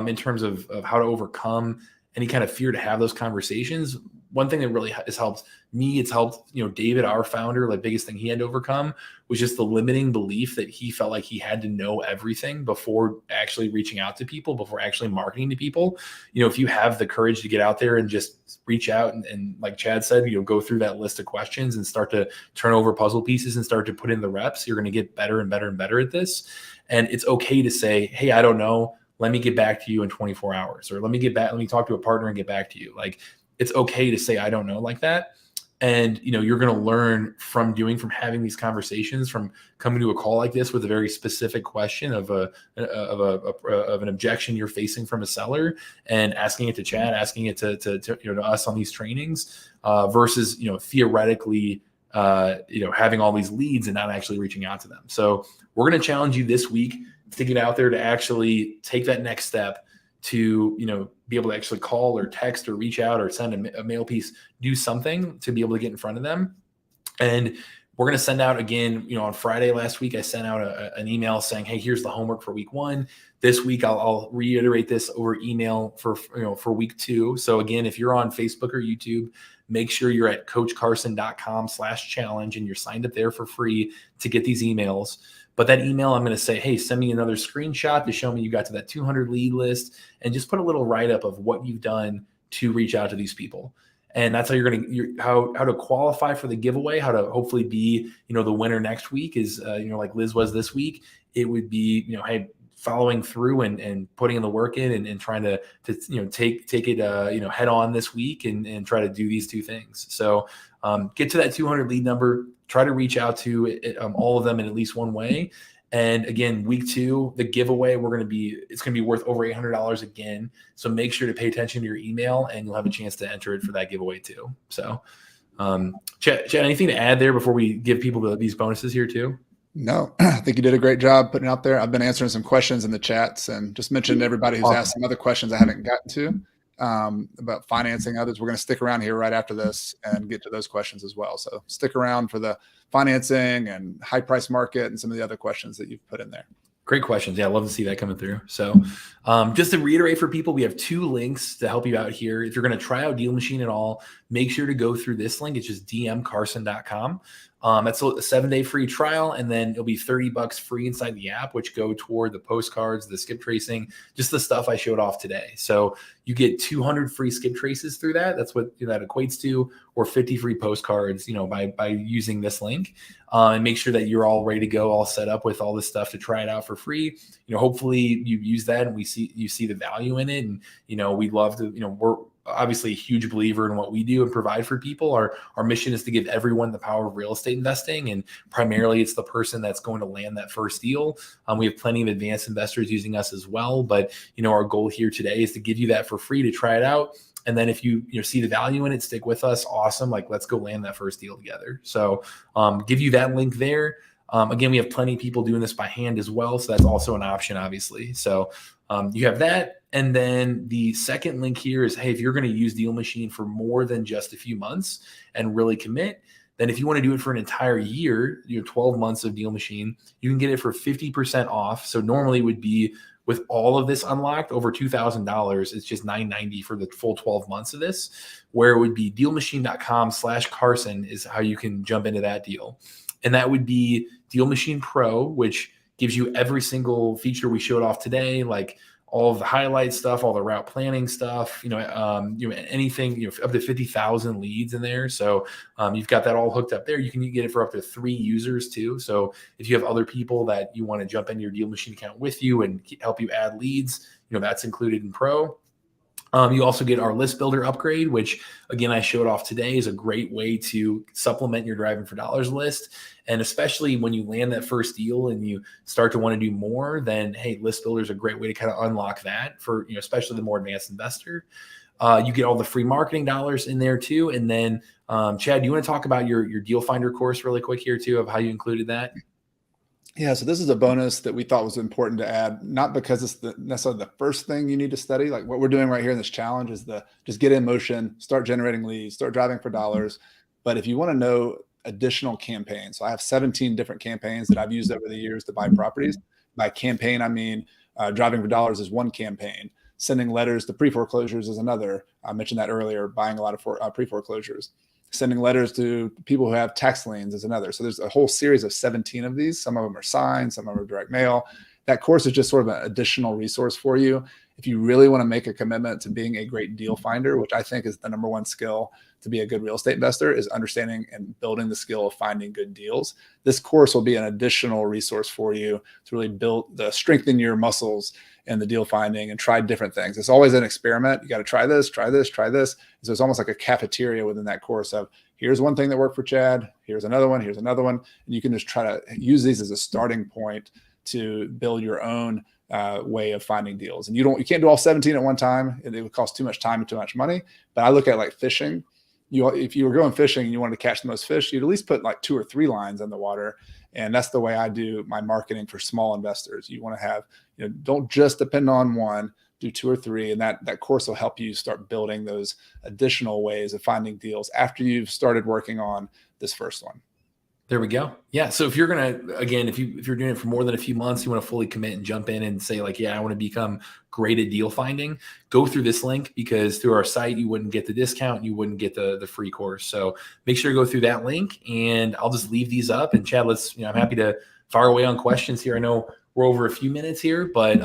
in terms of how to overcome any kind of fear to have those conversations. One thing that really has helped me, it's helped, David, our founder, the biggest thing he had to overcome was just the limiting belief that he felt like he had to know everything before actually reaching out to people, before actually marketing to people. If you have the courage to get out there and just reach out and like Chad said, go through that list of questions and start to turn over puzzle pieces and start to put in the reps, you're going to get better and better and better at this. And it's okay to say, hey, I don't know. Let me get back to you in 24 hours, or let me talk to a partner and get back to you. Like, it's okay to say, I don't know, like that. And, you're going to learn from having these conversations, from coming to a call like this with a very specific question of an objection you're facing from a seller, and asking it to Chad, asking it to us on these trainings, versus, theoretically, having all these leads and not actually reaching out to them. So we're going to challenge you this week to get out there, to actually take that next step, to be able to actually call or text or reach out or send a mail piece, do something to be able to get in front of them. And we're going to send out again, on Friday last week, I sent out an email saying, hey, here's the homework for week 1. This week, I'll reiterate this over email for week 2. So again, if you're on Facebook or YouTube, make sure you're at coachcarson.com/challenge and you're signed up there for free to get these emails. But that email, I'm going to say, hey, send me another screenshot to show me you got to that 200 lead list, and just put a little write-up of what you've done to reach out to these people. And that's how how to qualify for the giveaway, how to hopefully be, the winner next week is, like Liz was this week. It would be, hey, following through and putting in the work in and trying to take it, head on this week and try to do these two things. So get to that 200 lead number. Try to reach out to all of them in at least one way. And again, week 2, the giveaway, it's going to be worth over $800 again. So make sure to pay attention to your email, and you'll have a chance to enter it for that giveaway too. So, Chad, anything to add there before we give people these bonuses here too? No, I think you did a great job putting it out there. I've been answering some questions in the chats, and just mentioned everybody who's asked some other questions I haven't gotten to. About financing others. We're going to stick around here right after this and get to those questions as well. So stick around for the financing and high price market and some of the other questions that you've put in there. Great questions. Yeah, I love to see that coming through. So just to reiterate for people, we have 2 links to help you out here. If you're going to try out Deal Machine at all, make sure to go through this link. It's just dmcarson.com. That's a 7-day free trial, and then it'll be $30 free inside the app, which go toward the postcards, the skip tracing, just the stuff I showed off today. So you get 200 free skip traces through that. That's what that equates to, or 50 free postcards, by using this link. And make sure that you're all ready to go, all set up with all this stuff to try it out for free. Hopefully you use that and you see the value in it. And, we'd love to, we're obviously a huge believer in what we do and provide for people. Our mission is to give everyone the power of real estate investing, and primarily it's the person that's going to land that first deal. We have plenty of advanced investors using us as well, but our goal here today is to give you that for free to try it out. And then if you see the value in it, stick with us. Awesome. Like, let's go land that first deal together. So give you that link there. Again, we have plenty of people doing this by hand as well. So that's also an option, obviously. So you have that. And then the second link here is, hey, if you're going to use Deal Machine for more than just a few months and really commit, then if you want to do it for an entire year, 12 months of Deal Machine, you can get it for 50% off. So normally it would be, with all of this unlocked, over $2,000. It's just $990 for the full 12 months of this, where it would be dealmachine.com/Carson is how you can jump into that deal. And that would be Deal Machine Pro, which gives you every single feature we showed off today, like all of the highlight stuff, all the route planning stuff, anything, up to 50,000 leads in there. So you've got that all hooked up there. You can get it for up to 3 users too. So if you have other people that you want to jump into your Deal Machine account with you and help you add leads, that's included in Pro. You also get our list builder upgrade, which again, I showed off today, is a great way to supplement your Driving for Dollars list. And especially when you land that first deal and you start to want to do more, then hey, list builder is a great way to kind of unlock that for, especially the more advanced investor. You get all the free marketing dollars in there too. And then Chad, do you want to talk about your Deal Finder course really quick here too, of how you included that? Yeah, so this is a bonus that we thought was important to add, not because it's necessarily the first thing you need to study. Like what we're doing right here in this challenge is just get in motion, start generating leads, start driving for dollars. But if you want to know additional campaigns, so I have 17 different campaigns that I've used over the years to buy properties. By campaign, I mean driving for dollars is one campaign. Sending letters to pre-foreclosures is another. I mentioned that earlier, buying a lot of pre-foreclosures. Sending letters to people who have tax liens is another. So there's a whole series of 17 of these. Some of them are signed, some of them are direct mail. That course is just sort of an additional resource for you. If you really want to make a commitment to being a great deal finder, which I think is the number one skill to be a good real estate investor, is understanding and building the skill of finding good deals. This course will be an additional resource for you to really strengthen your muscles in the deal finding and try different things. It's always an experiment. You got to try this, try this, try this. So it's almost like a cafeteria within that course of, here's one thing that worked for Chad, here's another one, here's another one. And you can just try to use these as a starting point to build your own way of finding deals. And you can't do all 17 at one time. It would cost too much time and too much money. But I look at like fishing. If you were going fishing and you wanted to catch the most fish, you'd at least put like 2 or 3 lines in the water. And that's the way I do my marketing for small investors. You want to have, don't just depend on one, do 2 or 3. And that course will help you start building those additional ways of finding deals after you've started working on this first one. There we go. Yeah. So if you're going to, again, if you're doing it for more than a few months, you want to fully commit and jump in and say like, yeah, I want to become great at deal finding, go through this link, because through our site, you wouldn't get the discount. You wouldn't get the free course. So make sure to go through that link, and I'll just leave these up. And Chad, I'm happy to fire away on questions here. I know we're over a few minutes here, but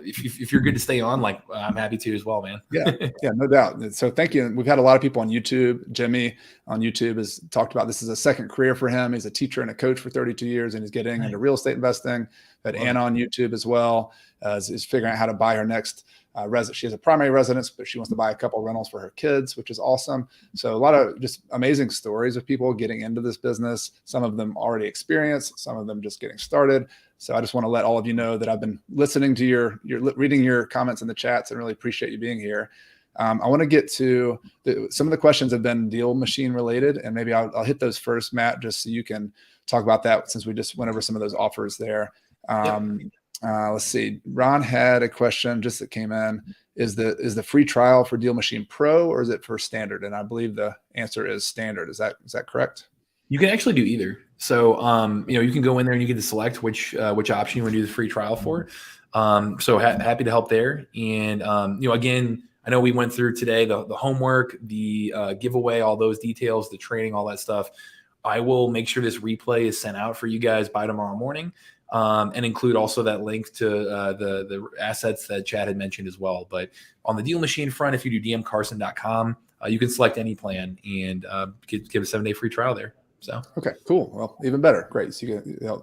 if you're good to stay on, like, I'm happy to as well, man. Yeah, no doubt. So thank you. We've had a lot of people on YouTube. Jimmy on YouTube has talked about this is a second career for him. He's a teacher and a coach for 32 years, and he's getting into real estate investing. But Anna on YouTube as well is figuring out how to buy her next residence. She has a primary residence, but she wants to buy a couple rentals for her kids, which is awesome. So a lot of just amazing stories of people getting into this business. Some of them already experienced, some of them just getting started. So I just want to let all of you know that I've been listening to your reading your comments in the chats, and really appreciate you being here. I want to get to some of the questions have been deal machine related, and maybe I'll hit those first, Matt, just so you can talk about that, since we just went over some of those offers there. Let's see. Ron had a question just that came in. Is the free trial for Deal Machine Pro, or is it for standard? And I believe the answer is standard. Is that correct? You can actually do either. So, you can go in there and you get to select which option you want to do the free trial for. So happy to help there. And, again, I know we went through today the homework, the giveaway, all those details, the training, all that stuff. I will make sure this replay is sent out for you guys by tomorrow morning, and include also that link to the assets that Chad had mentioned as well. But on the Deal Machine front, if you do dmcarson.com, you can select any plan and give a 7-day free trial there. So okay, cool. Well, even better. Great. So you can,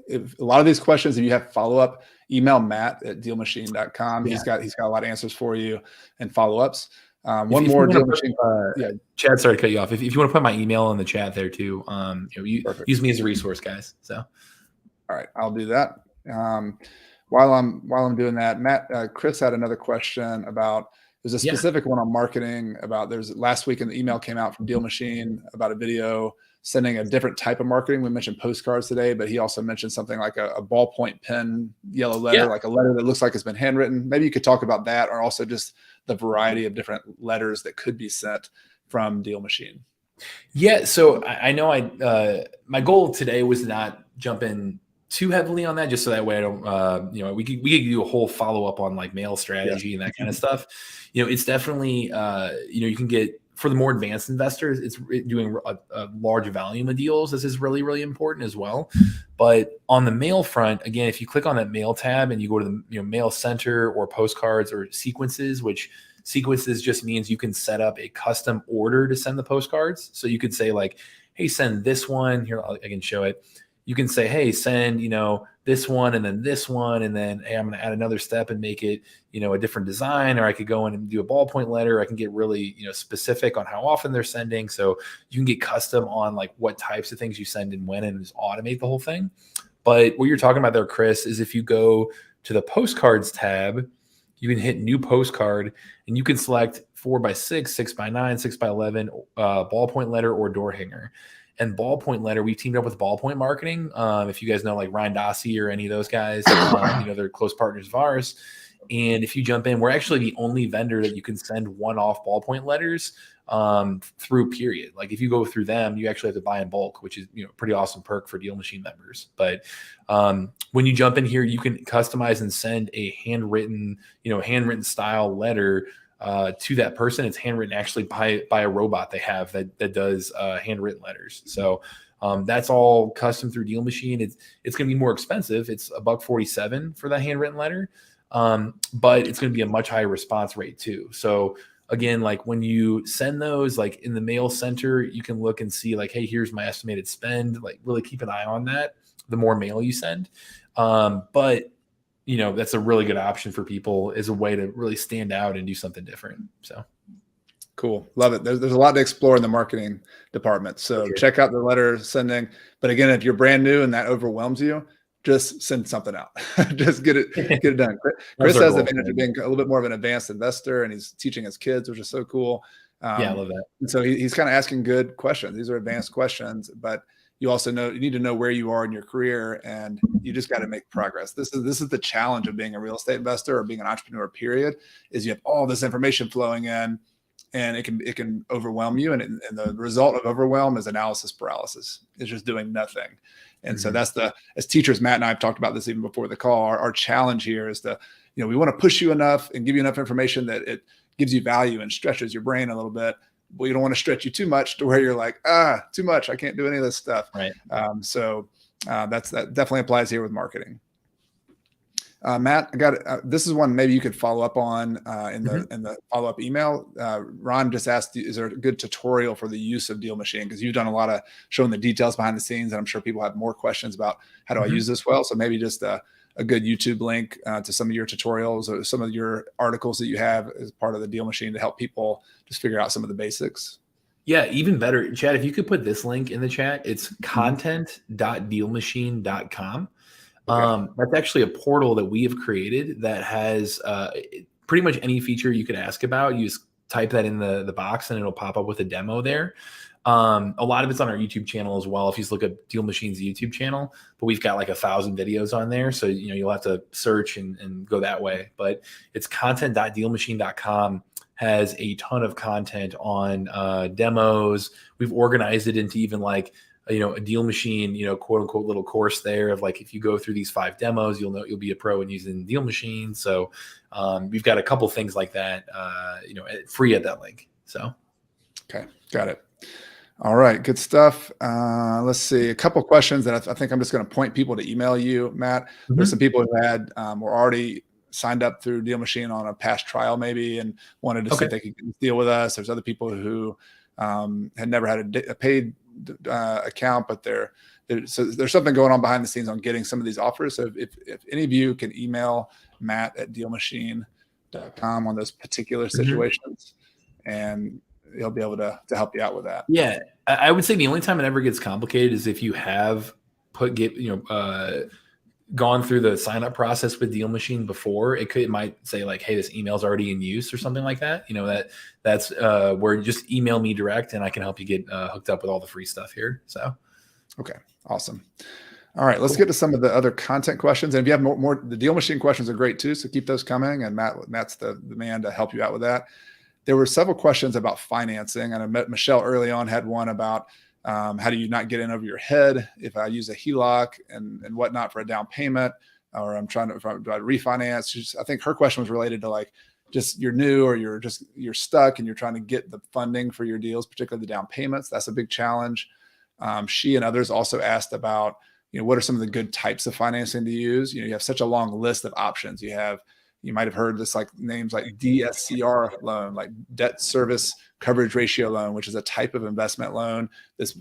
if a lot of these questions, if you have follow-up, email Matt at dealmachine.com. Yeah. He's got a lot of answers for you and follow-ups. One more Deal Machine. Chad, sorry to cut you off. If you want to put my email in the chat there too, use me as a resource, guys. So all right, I'll do that. While I'm doing that, Matt, Chris had another question about. There's a specific one on marketing about. There's last week an email came out from Deal Machine about a video sending a different type of marketing. We mentioned postcards today, but he also mentioned something like a ballpoint pen yellow letter, like a letter that looks like it's been handwritten. Maybe you could talk about that, or also just the variety of different letters that could be sent from Deal Machine. Yeah. So I know my goal today was to not jump in too heavily on that, just so that way I don't, we could do a whole follow up on like mail strategy and that kind of stuff. It's definitely, you can get, for the more advanced investors, it's doing a large volume of deals. This is really, really important as well. But on the mail front, again, if you click on that mail tab and you go to the mail center or postcards or sequences, which sequences just means you can set up a custom order to send the postcards. So you could say like, hey, send this one here. I can show it. You can say, hey, send, this one and then this one. And then, hey, I'm going to add another step and make it, a different design. Or I could go in and do a ballpoint letter. I can get really, specific on how often they're sending. So you can get custom on like what types of things you send and when, and just automate the whole thing. But what you're talking about there, Chris, is if you go to the postcards tab, you can hit new postcard and you can select 4x6, 6x9, 6x11, ballpoint letter or door hanger. And ballpoint letter, we teamed up with Ballpoint Marketing. If you guys know like Ryan Dossie or any of those guys, they're close partners of ours. And if you jump in, we're actually the only vendor that you can send one-off ballpoint letters through period. Like if you go through them, you actually have to buy in bulk, which is, you know, pretty awesome perk for Deal Machine members. But when you jump in here, you can customize and send a handwritten style letter to that person. It's handwritten actually by a robot they have that does handwritten letters. So that's all custom through Deal Machine. It's going to be more expensive. It's $147 for that handwritten letter, but it's going to be a much higher response rate too. So again, like when you send those, like in the mail center, you can look and see like, hey, here's my estimated spend. Like really keep an eye on that. The more mail you send, but you know, that's a really good option for people as a way to really stand out and do something different. So cool. Love it. There's a lot to explore in the marketing department. So check out the letter sending. But again, if you're brand new and that overwhelms you, just send something out. Just get it done. Chris has the advantage of being a little bit more of an advanced investor, and he's teaching his kids, which is so cool. Yeah, I love that. And so he's kind of asking good questions. These are advanced questions, but you also you need to know where you are in your career, and you just got to make progress. This is the challenge of being a real estate investor or being an entrepreneur, period, is you have all this information flowing in, and it can overwhelm you. And the result of overwhelm is analysis paralysis. It's just doing nothing. And so that's as teachers, Matt and I have talked about this even before the call, our challenge here is we want to push you enough and give you enough information that it gives you value and stretches your brain a little bit. But you don't want to stretch you too much to where you're like, too much. I can't do any of this stuff. Right. That definitely applies here with marketing. Matt, I got this is one maybe you could follow up on in the follow-up email. Ron just asked, is there a good tutorial for the use of Deal Machine? Because you've done a lot of showing the details behind the scenes, and I'm sure people have more questions about how do I use this well. So maybe just a good YouTube link to some of your tutorials or some of your articles that you have as part of the Deal Machine to help people just figure out some of the basics. Yeah, even better, Chad, if you could put this link in the chat, it's content.dealmachine.com. That's actually a portal that we have created that has pretty much any feature you could ask about. You just type that in the box and it'll pop up with a demo there. A lot of it's on our YouTube channel as well. If you just look at Deal Machine's YouTube channel, but we've got like 1,000 videos on there. So, you'll have to search and go that way, but it's content.dealmachine.com. has a ton of content on demos. We've organized it into even like, a Deal Machine, quote unquote little course there of like, if you go through these 5 demos, you'll be a pro in using Deal Machine. So we've got a couple things like that, free at that link. So. Okay. Got it. All right. Good stuff. Let's see a couple questions that I think I'm just going to point people to email you, Matt. There's some people who were already signed up through Deal Machine on a past trial maybe and wanted to see if they could deal with us. There's other people who had never had a paid account, but there's something going on behind the scenes on getting some of these offers. So if any of you can email Matt at dealmachine.com on those particular situations, and he'll be able to help you out with that. Yeah. I would say the only time it ever gets complicated is if you have gone through the sign up process with Deal Machine before. It might say like, hey, this email's already in use or something like that. That's where just email me direct and I can help you get hooked up with all the free stuff here. So, okay, awesome. All right, let's get to some of the other content questions. And if you have more, the Deal Machine questions are great too. So keep those coming. And Matt's the man to help you out with that. There were several questions about financing, and I met Michelle early on, had one about how do you not get in over your head if I use a HELOC and whatnot for a down payment, or do I refinance? I think her question was related to like, just you're new or you're stuck and you're trying to get the funding for your deals, particularly the down payments. That's a big challenge. She and others also asked about, what are some of the good types of financing to use? You have such a long list of options. You might have heard this like names like DSCR loan, like debt service coverage ratio loan, which is a type of investment loan. This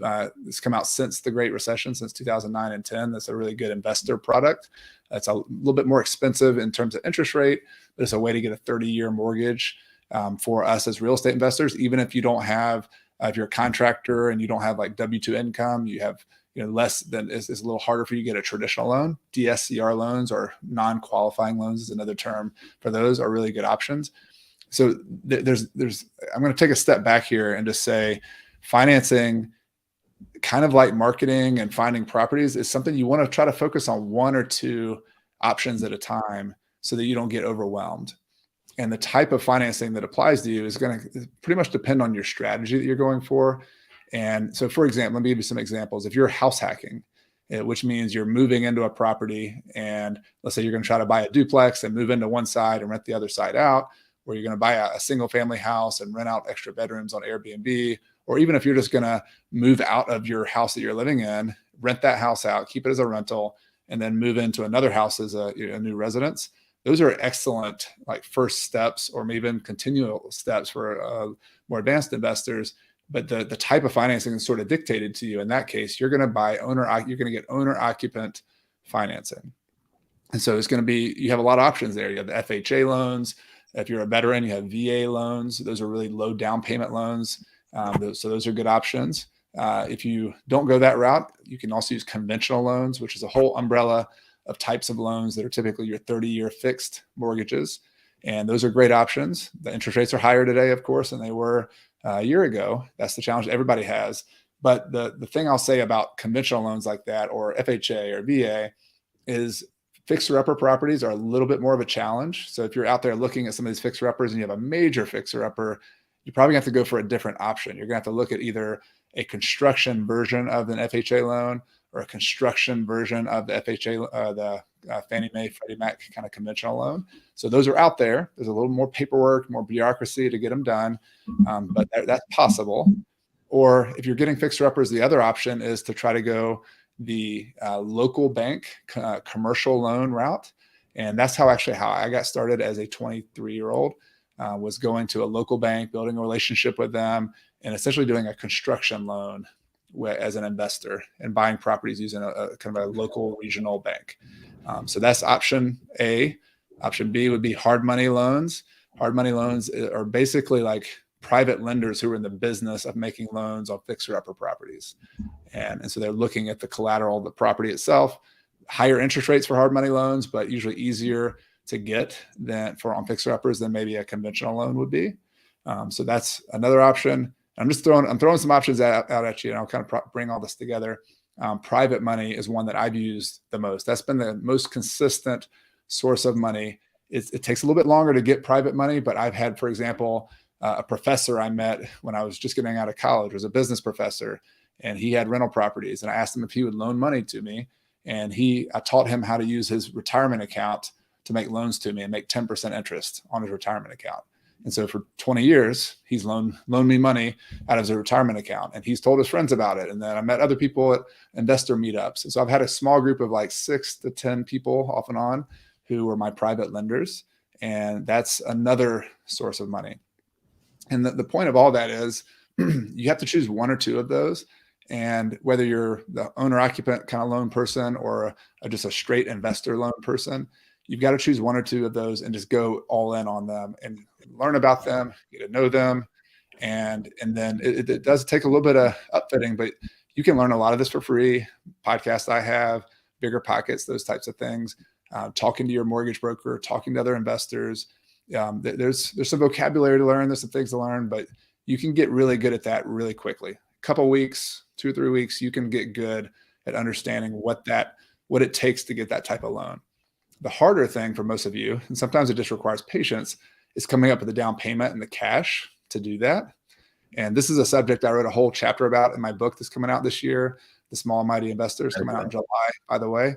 come out since the Great Recession, since 2009 and 10. That's a really good investor product. It's a little bit more expensive in terms of interest rate, but it's a way to get a 30-year mortgage for us as real estate investors. Even if you don't have, if you're a contractor and you don't have like W-2 income, you have less than, it's a little harder for you to get a traditional loan. DSCR loans, or non-qualifying loans is another term for those, are really good options. So I'm going to take a step back here and just say financing, kind of like marketing and finding properties, is something you want to try to focus on 1 or 2 options at a time so that you don't get overwhelmed. And the type of financing that applies to you is going to pretty much depend on your strategy that you're going for. And so, for example, let me give you some examples. If you're house hacking, which means you're moving into a property, and let's say you're going to try to buy a duplex and move into one side and rent the other side out, or you're going to buy a single family house and rent out extra bedrooms on Airbnb, or even if you're just going to move out of your house that you're living in, rent that house out, keep it as a rental, and then move into another house as a new residence. Those are excellent like first steps, or maybe even continual steps for more advanced investors. But the type of financing is sort of dictated to you. In that case, you're going to get owner occupant financing. And so it's going to be, you have a lot of options there. You have the FHA loans. If you're a veteran, you have VA loans. Those are really low down payment loans. So those are good options. If you don't go that route, you can also use conventional loans, which is a whole umbrella of types of loans that are typically your 30-year fixed mortgages. And those are great options. The interest rates are higher today, of course, than they were a year ago. That's the challenge everybody has. But the thing I'll say about conventional loans like that, or FHA or VA, is fixer-upper properties are a little bit more of a challenge. So if you're out there looking at some of these fixer-uppers and you have a major fixer-upper, you probably have to go for a different option. You're going to have to look at either a construction version of an FHA loan or a construction version of the FHA, Fannie Mae, Freddie Mac kind of conventional loan. So those are out there. There's a little more paperwork, more bureaucracy to get them done, but that's possible. Or if you're getting fixer-uppers, the other option is to try to go the local bank commercial loan route. And that's how I got started as a 23-year-old, was going to a local bank, building a relationship with them, and essentially doing a construction loan as an investor and buying properties using a kind of a local regional bank. So that's option A. Option B would be hard money loans. Hard money loans are basically like private lenders who are in the business of making loans on fixer-upper properties. And so they're looking at the collateral of the property itself. Higher interest rates for hard money loans, but usually easier to get than on fixer-uppers than maybe a conventional loan would be. So that's another option. I'm throwing some options out at you, and I'll kind of bring all this together. Private money is one that I've used the most. That's been the most consistent source of money. It takes a little bit longer to get private money, but I've had, for example, a professor I met when I was just getting out of college, was a business professor, and he had rental properties. And I asked him if he would loan money to me. And I taught him how to use his retirement account to make loans to me and make 10% interest on his retirement account. And so for 20 years, he's loaned me money out of his retirement account, and he's told his friends about it. And then I met other people at investor meetups. And so I've had a small group of like 6 to 10 people off and on who were my private lenders. And that's another source of money. And the point of all that is you have to choose one or two of those. And whether you're the owner occupant kind of loan person or just a straight investor loan person, you've got to choose one or two of those and just go all in on them and learn about them, get to know them. And then it does take a little bit of upfitting, but you can learn a lot of this for free. Podcasts I have, Bigger Pockets, those types of things, talking to your mortgage broker, talking to other investors. There's some vocabulary to learn, there's some things to learn, but you can get really good at that really quickly. A couple weeks, 2 or 3 weeks, you can get good at understanding what it takes to get that type of loan. The harder thing for most of you, and sometimes it just requires patience, is coming up with the down payment and the cash to do that. And this is a subject I wrote a whole chapter about in my book that's coming out this year, The Small and Mighty Investors, coming out in July, by the way,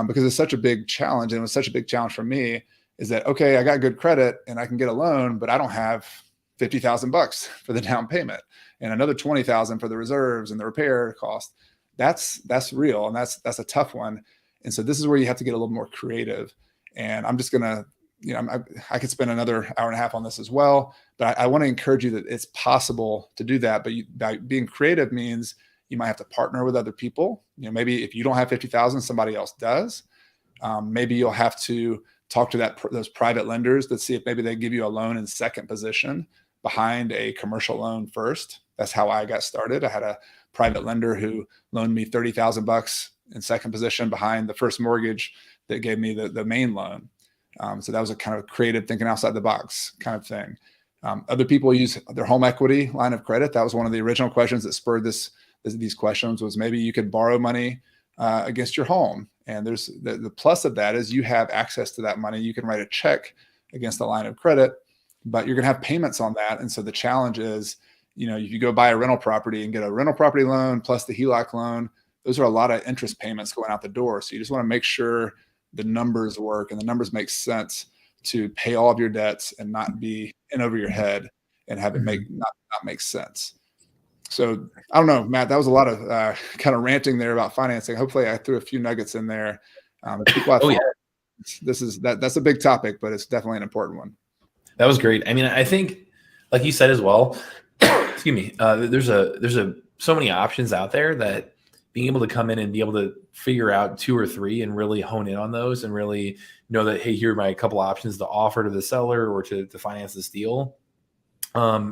because it's such a big challenge. And it was such a big challenge for me is that, okay, I got good credit and I can get a loan, but I don't have $50,000 for the down payment and another $20,000 for the reserves and the repair cost. That's real. And that's a tough one. And so this is where you have to get a little more creative. And I'm just going to, I could spend another hour and a half on this as well, but I want to encourage you that it's possible to do that. But by being creative means you might have to partner with other people. Maybe if you don't have 50,000, somebody else does. Maybe you'll have to talk to those private lenders to see if maybe they give you a loan in second position behind a commercial loan first. That's how I got started. I had a private lender who loaned me $30,000 in second position behind the first mortgage that gave me the main loan. So that was a kind of creative thinking outside the box kind of thing. Other people use their home equity line of credit. That was one of the original questions that spurred these questions, was maybe you could borrow money against your home. And there's the plus of that is you have access to that money. You can write a check against the line of credit, but you're going to have payments on that. And so the challenge is, if you go buy a rental property and get a rental property loan plus the HELOC loan, those are a lot of interest payments going out the door. So you just want to make sure the numbers work and the numbers make sense to pay all of your debts and not be in over your head and have it not make sense. So I don't know, Matt, that was a lot of kind of ranting there about financing. Hopefully I threw a few nuggets in there. That's a big topic, but it's definitely an important one. That was great. I mean, I think, like you said as well, excuse me, there's so many options out there that being able to come in and be able to figure out 2 or 3 and really hone in on those and really know that, hey, here are my couple options to offer to the seller or to finance this deal,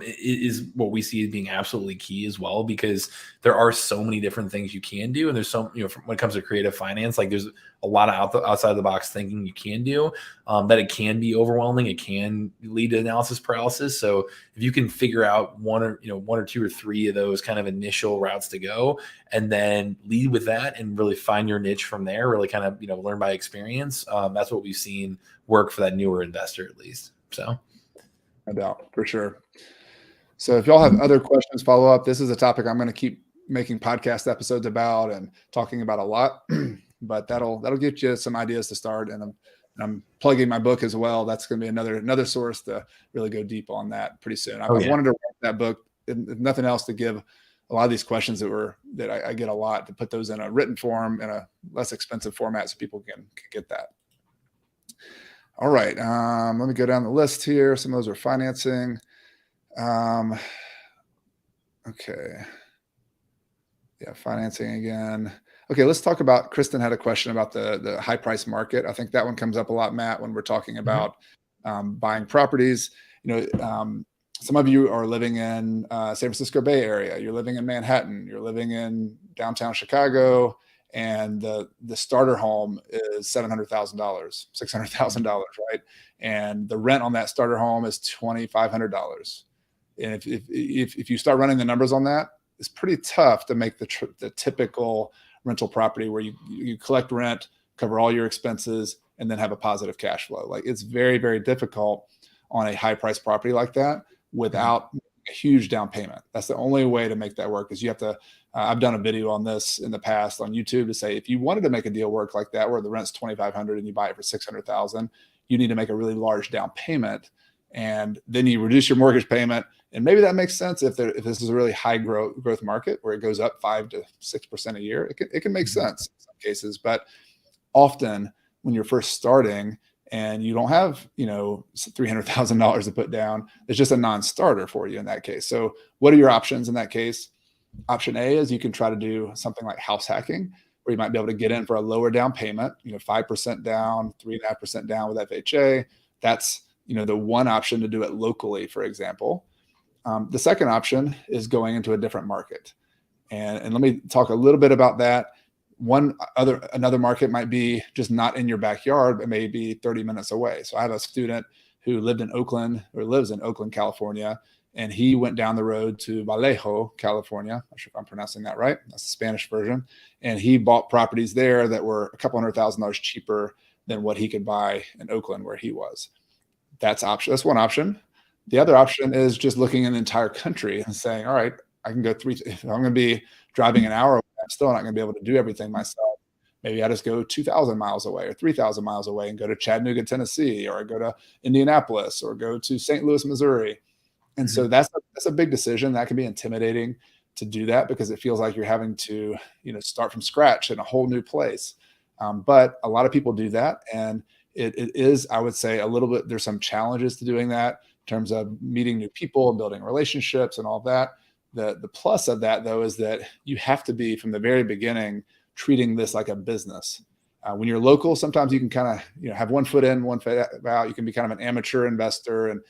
is what we see as being absolutely key as well, because there are so many different things you can do. And there's when it comes to creative finance, like there's a lot of outside the box thinking you can do, that it can be overwhelming. It can lead to analysis paralysis. So if you can figure out one or 2 or 3 of those kind of initial routes to go, and then lead with that and really find your niche from there, really kind of, learn by experience. That's what we've seen work for that newer investor, at least. So. No doubt, for sure. So if y'all have other questions, follow up. This is a topic I'm going to keep making podcast episodes about and talking about a lot, but that'll get you some ideas to start. And I'm plugging my book as well. That's going to be another source to really go deep on that pretty soon. I wanted to write that book, if nothing else, to give a lot of these questions that I get a lot, to put those in a written form in a less expensive format so people can get that. All right. Let me go down the list here. Some of those are financing. Okay. Yeah, financing again. Okay, let's talk about, Kristen had a question about the high price market. I think that one comes up a lot, Matt, when we're talking about buying properties. Some of you are living in San Francisco Bay Area. You're living in Manhattan. You're living in downtown Chicago. And the starter home is $700,000, $600,000, right? And the rent on that starter home is $2,500. And if you start running the numbers on that, it's pretty tough to make the typical rental property where you collect rent, cover all your expenses, and then have a positive cash flow. Like, it's very, very difficult on a high price property like that without a huge down payment. That's the only way to make that work, is you have to. I've done a video on this in the past on YouTube to say, if you wanted to make a deal work like that, where the rent's $2,500 and you buy it for $600,000, you need to make a really large down payment, and then you reduce your mortgage payment. And maybe that makes sense if this is a really high growth market where it goes up 5 to 6% a year. It can make sense in some cases, but often when you're first starting and you don't have $300,000 to put down, it's just a non-starter for you in that case. So what are your options in that case? Option A is you can try to do something like house hacking, where you might be able to get in for a lower down payment, 5% down, 3.5% down with FHA. That's the one option to do it locally, for example. The second option is going into a different market, and let me talk a little bit about that. Another market might be just not in your backyard, but maybe 30 minutes away. So I have a student who lives in Oakland, California, and he went down the road to Vallejo, California. I'm not sure if I'm pronouncing that right. That's the Spanish version. And he bought properties there that were a couple $100,000 cheaper than what he could buy in Oakland, where he was. That's one option. The other option is just looking in the entire country and saying, all right, I can go if I'm going to be driving an hour away, I'm still not going to be able to do everything myself. Maybe I just go 2,000 miles away or 3,000 miles away and go to Chattanooga, Tennessee, or I go to Indianapolis, or go to St. Louis, Missouri. And so that's a big decision. That can be intimidating to do that, because it feels like you're having to, start from scratch in a whole new place. But a lot of people do that. And it is, I would say, a little bit, there's some challenges to doing that in terms of meeting new people and building relationships and all that. The plus of that, though, is that you have to be, from the very beginning, treating this like a business. When you're local, sometimes you can kind of, have one foot in, one foot out. You can be kind of an amateur investor and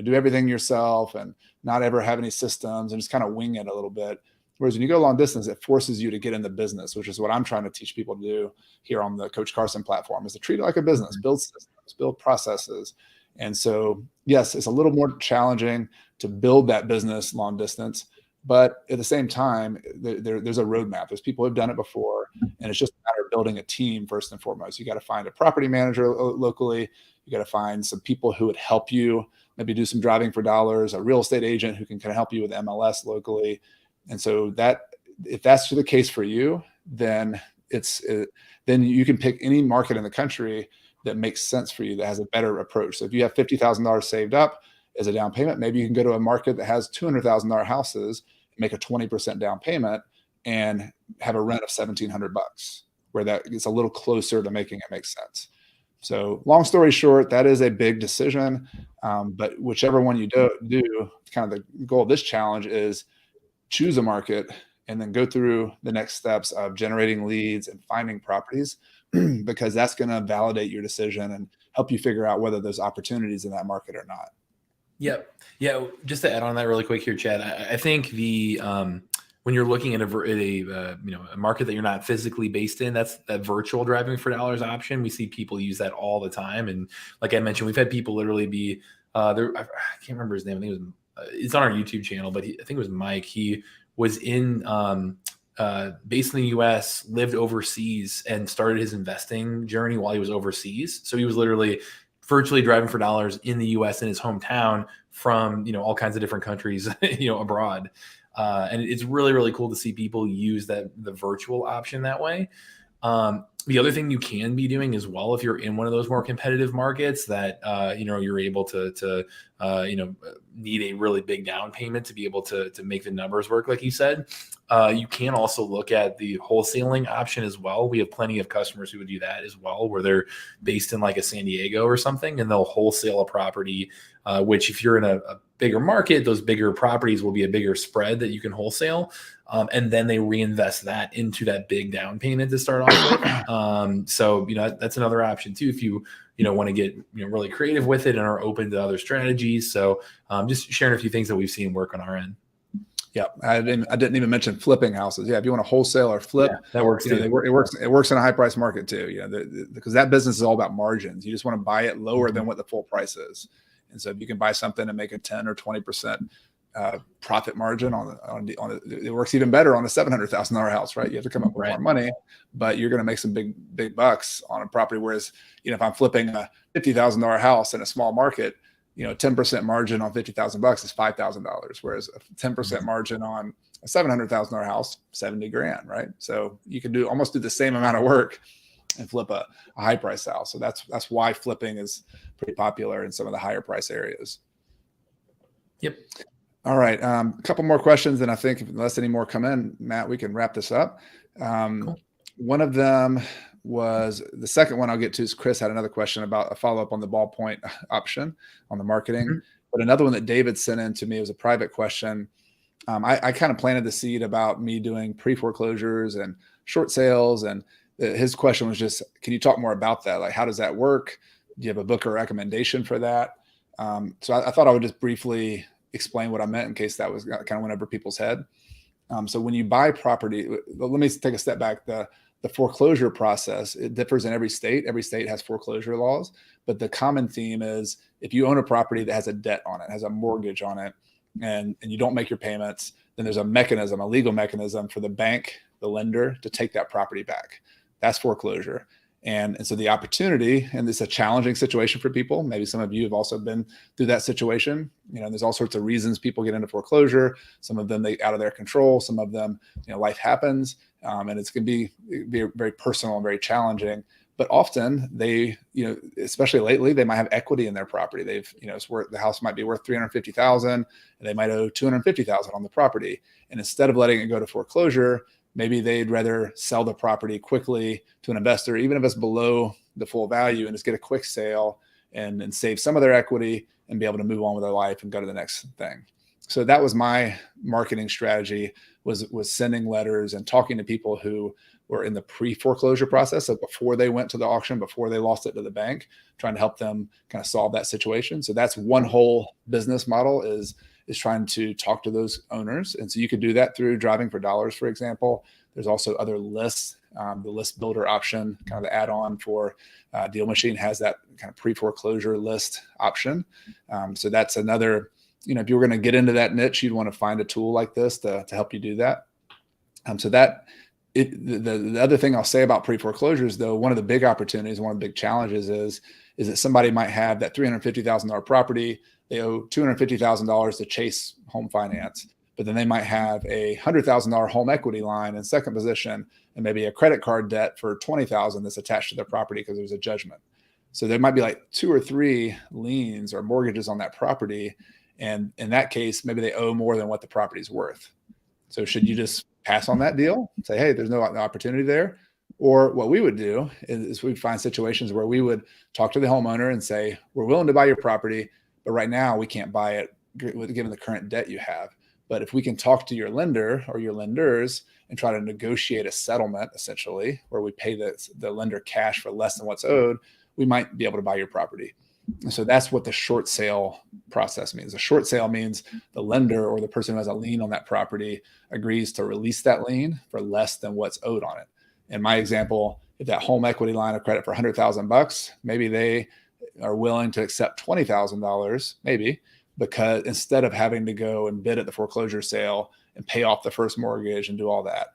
do everything yourself and not ever have any systems and just kind of wing it a little bit. Whereas when you go long distance, it forces you to get in the business, which is what I'm trying to teach people to do here on the Coach Carson platform, is to treat it like a business, build systems, build processes. And so, yes, it's a little more challenging to build that business long distance, but at the same time, there's a roadmap. There's people who've done it before. And it's just a matter of building a team first and foremost. You got to find a property manager locally. You got to find some people who would help you, maybe do some driving for dollars, a real estate agent who can kind of help you with MLS locally. And so that, if that's the case for you, then then you can pick any market in the country that makes sense for you, that has a better approach. So if you have $50,000 saved up as a down payment, maybe you can go to a market that has $200,000 houses, make a 20% down payment, and have a rent of $1,700, where that gets a little closer to making it make sense. So long story short, that is a big decision. But whichever one you do, kind of the goal of this challenge is choose a market and then go through the next steps of generating leads and finding properties, because that's going to validate your decision and help you figure out whether there's opportunities in that market or not. Yep. Yeah. Just to add on that really quick here, Chad, I think when you're looking at a market that you're not physically based in, that's that virtual driving for dollars option. We see people use that all the time. And like I mentioned, we've had people literally be there. I can't remember his name. I think it was, it's on our YouTube channel, but I think it was Mike. He was in based in the US, lived overseas, and started his investing journey while he was overseas. So he was literally virtually driving for dollars in the US in his hometown from, all kinds of different countries, abroad. And it's really, really cool to see people use the virtual option that way. The other thing you can be doing as well, if you're in one of those more competitive markets that, you're able to need a really big down payment to be able to make the numbers work, like you said, you can also look at the wholesaling option as well. We have plenty of customers who would do that as well, where they're based in like a San Diego or something, and they'll wholesale a property, which if you're in a bigger market, those bigger properties will be a bigger spread that you can wholesale. And then they reinvest that into that big down payment to start off with. So, that's another option too, if you want to get, really creative with it and are open to other strategies. So just sharing a few things that we've seen work on our end. Yeah. I didn't even mention flipping houses. Yeah. If you want to wholesale or flip, that works too. It works in a high price market too. Because that business is all about margins. You just want to buy it lower than what the full price is. And so if you can buy something and make a 10 or 20% profit margin on it works even better on a $700,000 house, right? You have to come up with more money, but you're going to make some big bucks on a property. Whereas, if I'm flipping a $50,000 house in a small market, 10% margin on $50,000 is $5,000. Whereas a 10% margin on a $700,000 house, $70,000, right? So you can almost do the same amount of work and flip a high price house. So that's why flipping is pretty popular in some of the higher price areas. Yep. All right. A couple more questions, and I think unless any more come in, Matt, we can wrap this up. Cool. One of them was the second one I'll get to is Chris had another question about a follow-up on the ballpoint option on the marketing. Mm-hmm. But another one that David sent in to me was a private question. I kind of planted the seed about me doing pre-foreclosures and short sales. And his question was just, can you talk more about that? Like, how does that work? Do you have a book or recommendation for that? So I thought I would just briefly explain what I meant in case that was kind of went over people's head. So when you buy property, let me take a step back. The foreclosure process, it differs in every state. Every state has foreclosure laws, but the common theme is if you own a property that has a debt on it, has a mortgage on it, and you don't make your payments, then there's a legal mechanism for the bank, the lender, to take that property back. That's foreclosure. And so the opportunity, and it's a challenging situation for people. Maybe some of you have also been through that situation. There's all sorts of reasons people get into foreclosure. Some of them out of their control. Some of them, life happens, and it's going to be very personal and very challenging. But often they, especially lately, they might have equity in their property. The house might be worth $350,000, and they might owe $250,000 on the property. And instead of letting it go to foreclosure, maybe they'd rather sell the property quickly to an investor, even if it's below the full value, and just get a quick sale and save some of their equity and be able to move on with their life and go to the next thing. So that was my marketing strategy, was sending letters and talking to people who were in the pre-foreclosure process. So before they went to the auction, before they lost it to the bank, trying to help them kind of solve that situation. So that's one whole business model is trying to talk to those owners. And so you could do that through Driving for Dollars, for example. There's also other lists. The list builder option, kind of the add-on for Deal Machine, has that kind of pre-foreclosure list option. So that's another, if you were going to get into that niche, you'd want to find a tool like this to help you do that. So that The other thing I'll say about pre-foreclosures, though, one of the big opportunities, one of the big challenges is that somebody might have that $350,000 property. They owe $250,000 to Chase Home Finance, but then they might have a $100,000 home equity line in second position, and maybe a credit card debt for $20,000 that's attached to their property because there's a judgment. So there might be like 2 or 3 liens or mortgages on that property, and in that case, maybe they owe more than what the property's worth. So should you just pass on that deal, say, hey, there's no opportunity there? Or what we would do is we'd find situations where we would talk to the homeowner and say, we're willing to buy your property, but right now we can't buy it given the current debt you have. But if we can talk to your lender or your lenders and try to negotiate a settlement, essentially, where we pay the lender cash for less than what's owed, we might be able to buy your property. And so that's what the short sale process means. A short sale means the lender or the person who has a lien on that property agrees to release that lien for less than what's owed on it. In my example, if that home equity line of credit for $100,000, maybe they are willing to accept $20,000, maybe, because instead of having to go and bid at the foreclosure sale and pay off the first mortgage and do all that.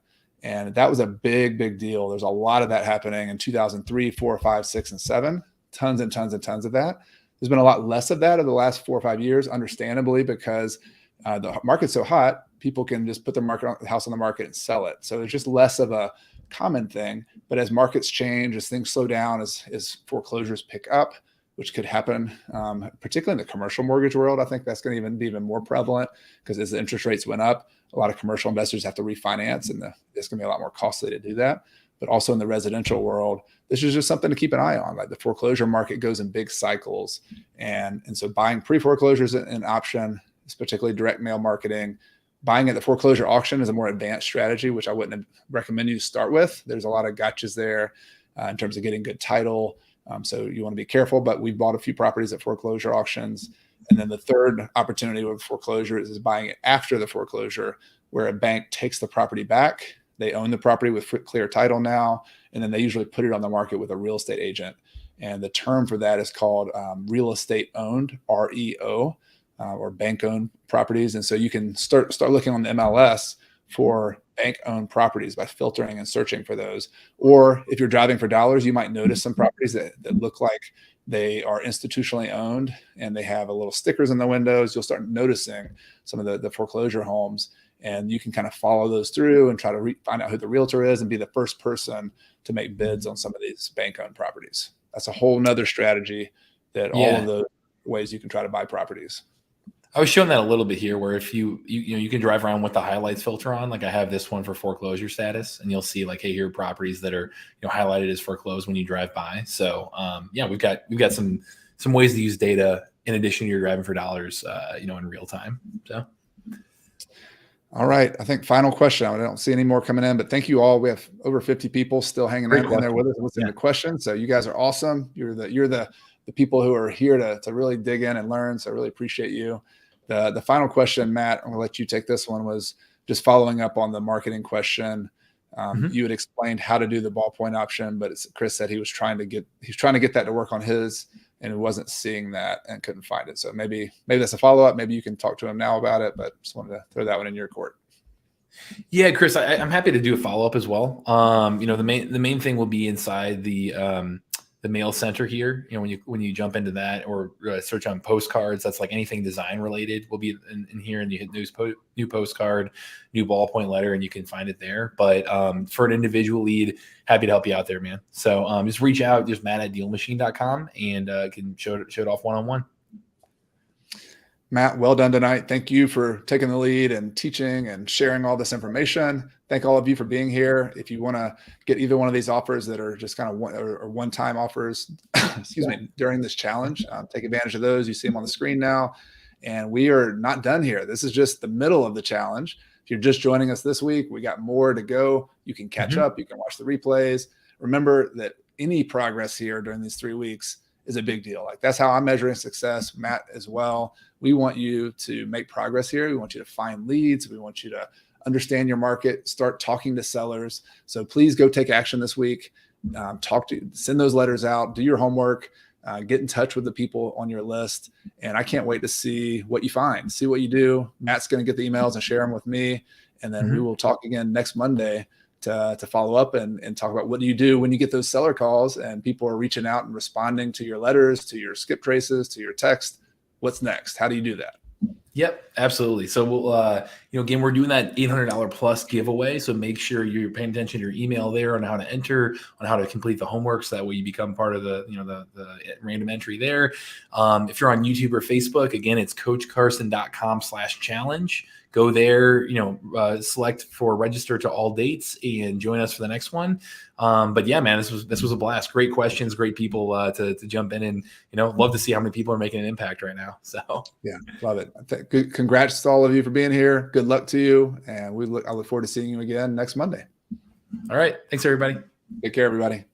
And that was a big, big deal. There's a lot of that happening in 2003, 4, 5, 6, and 7. Tons and tons and tons of that. There's been a lot less of that over the last 4 or 5 years, understandably, because the market's so hot, people can just put the house on the market and sell it. So it's just less of a common thing. But as markets change, as things slow down, as foreclosures pick up, which could happen, particularly in the commercial mortgage world, I think that's going to be even more prevalent, because as the interest rates went up, a lot of commercial investors have to refinance, and it's going to be a lot more costly to do that. But also in the residential world, this is just something to keep an eye on. Like the foreclosure market goes in big cycles. And so buying pre-foreclosures is an option, is particularly direct mail marketing. Buying at the foreclosure auction is a more advanced strategy, which I wouldn't recommend you start with. There's a lot of gotchas there in terms of getting good title. So you want to be careful, but we've bought a few properties at foreclosure auctions. And then the third opportunity with foreclosure is buying it after the foreclosure, where a bank takes the property back. They own the property with clear title now, and then they usually put it on the market with a real estate agent. And the term for that is called real estate owned, REO, or bank owned properties. And so you can start looking on the MLS for bank owned properties by filtering and searching for those. Or if you're driving for dollars, you might notice some properties that look like they are institutionally owned and they have a little stickers in the windows. You'll start noticing some of the foreclosure homes. And you can kind of follow those through and try to find out who the realtor is and be the first person to make bids on some of these bank-owned properties. That's a whole nother strategy that all of the ways you can try to buy properties. I was showing that a little bit here, where if you can drive around with the highlights filter on. Like I have this one for foreclosure status, and you'll see like, hey, here are properties that are highlighted as foreclosed when you drive by. So we've got some ways to use data in addition to your driving for dollars, in real time. So. All right. I think final question. I don't see any more coming in, but thank you all. We have over 50 people still hanging in there with us listening to questions. So you guys are awesome. You're the people who are here to really dig in and learn. So I really appreciate you. The final question, Matt, I'm gonna let you take this one, was just following up on the marketing question. You had explained how to do the ballpoint option, but Chris said he was trying to get that to work on his, and he wasn't seeing that and couldn't find it. So maybe that's a follow-up. Maybe you can talk to him now about it, but just wanted to throw that one in your court. Yeah, Chris, I'm happy to do a follow-up as well. The main thing will be inside the mail center here. When you jump into that or search on postcards, that's like anything design related will be in here, and you hit new postcard, new ballpoint letter, and you can find it there. But for an individual lead, happy to help you out there, man. So just reach out, just matt@dealmachine.com, and can show it off one-on-one. Matt, well done tonight. Thank you for taking the lead and teaching and sharing all this information. Thank all of you for being here. If you want to get either one of these offers that are just kind of one-time offers, during this challenge, take advantage of those. You see them on the screen now. And we are not done here. This is just the middle of the challenge. If you're just joining us this week, we got more to go. You can catch up. You can watch the replays. Remember that any progress here during these 3 weeks is a big deal. Like, that's how I'm measuring success, Matt as well. We want you to make progress here. We want you to find leads. We want you to understand your market, start talking to sellers. So please go take action this week. Send those letters out, do your homework, get in touch with the people on your list. And I can't wait to see what you find, see what you do. Matt's going to get the emails and share them with me. And then we will talk again next Monday to follow up and talk about what do you do when you get those seller calls and people are reaching out and responding to your letters, to your skip traces, to your text. What's next? How do you do that? Yep, absolutely. So we'll, again, we're doing that $800 plus giveaway. So make sure you're paying attention to your email there on how to enter, on how to complete the homework. So that way you become part of the random entry there. If you're on YouTube or Facebook, again, it's coachcarson.com/challenge. Go there, select for register to all dates and join us for the next one. But yeah, man, this was a blast. Great questions, great people to jump in, and love to see how many people are making an impact right now. So yeah, love it. Good, congrats to all of you for being here. Good luck to you, and I look forward to seeing you again next Monday. All right, thanks everybody. Take care, everybody.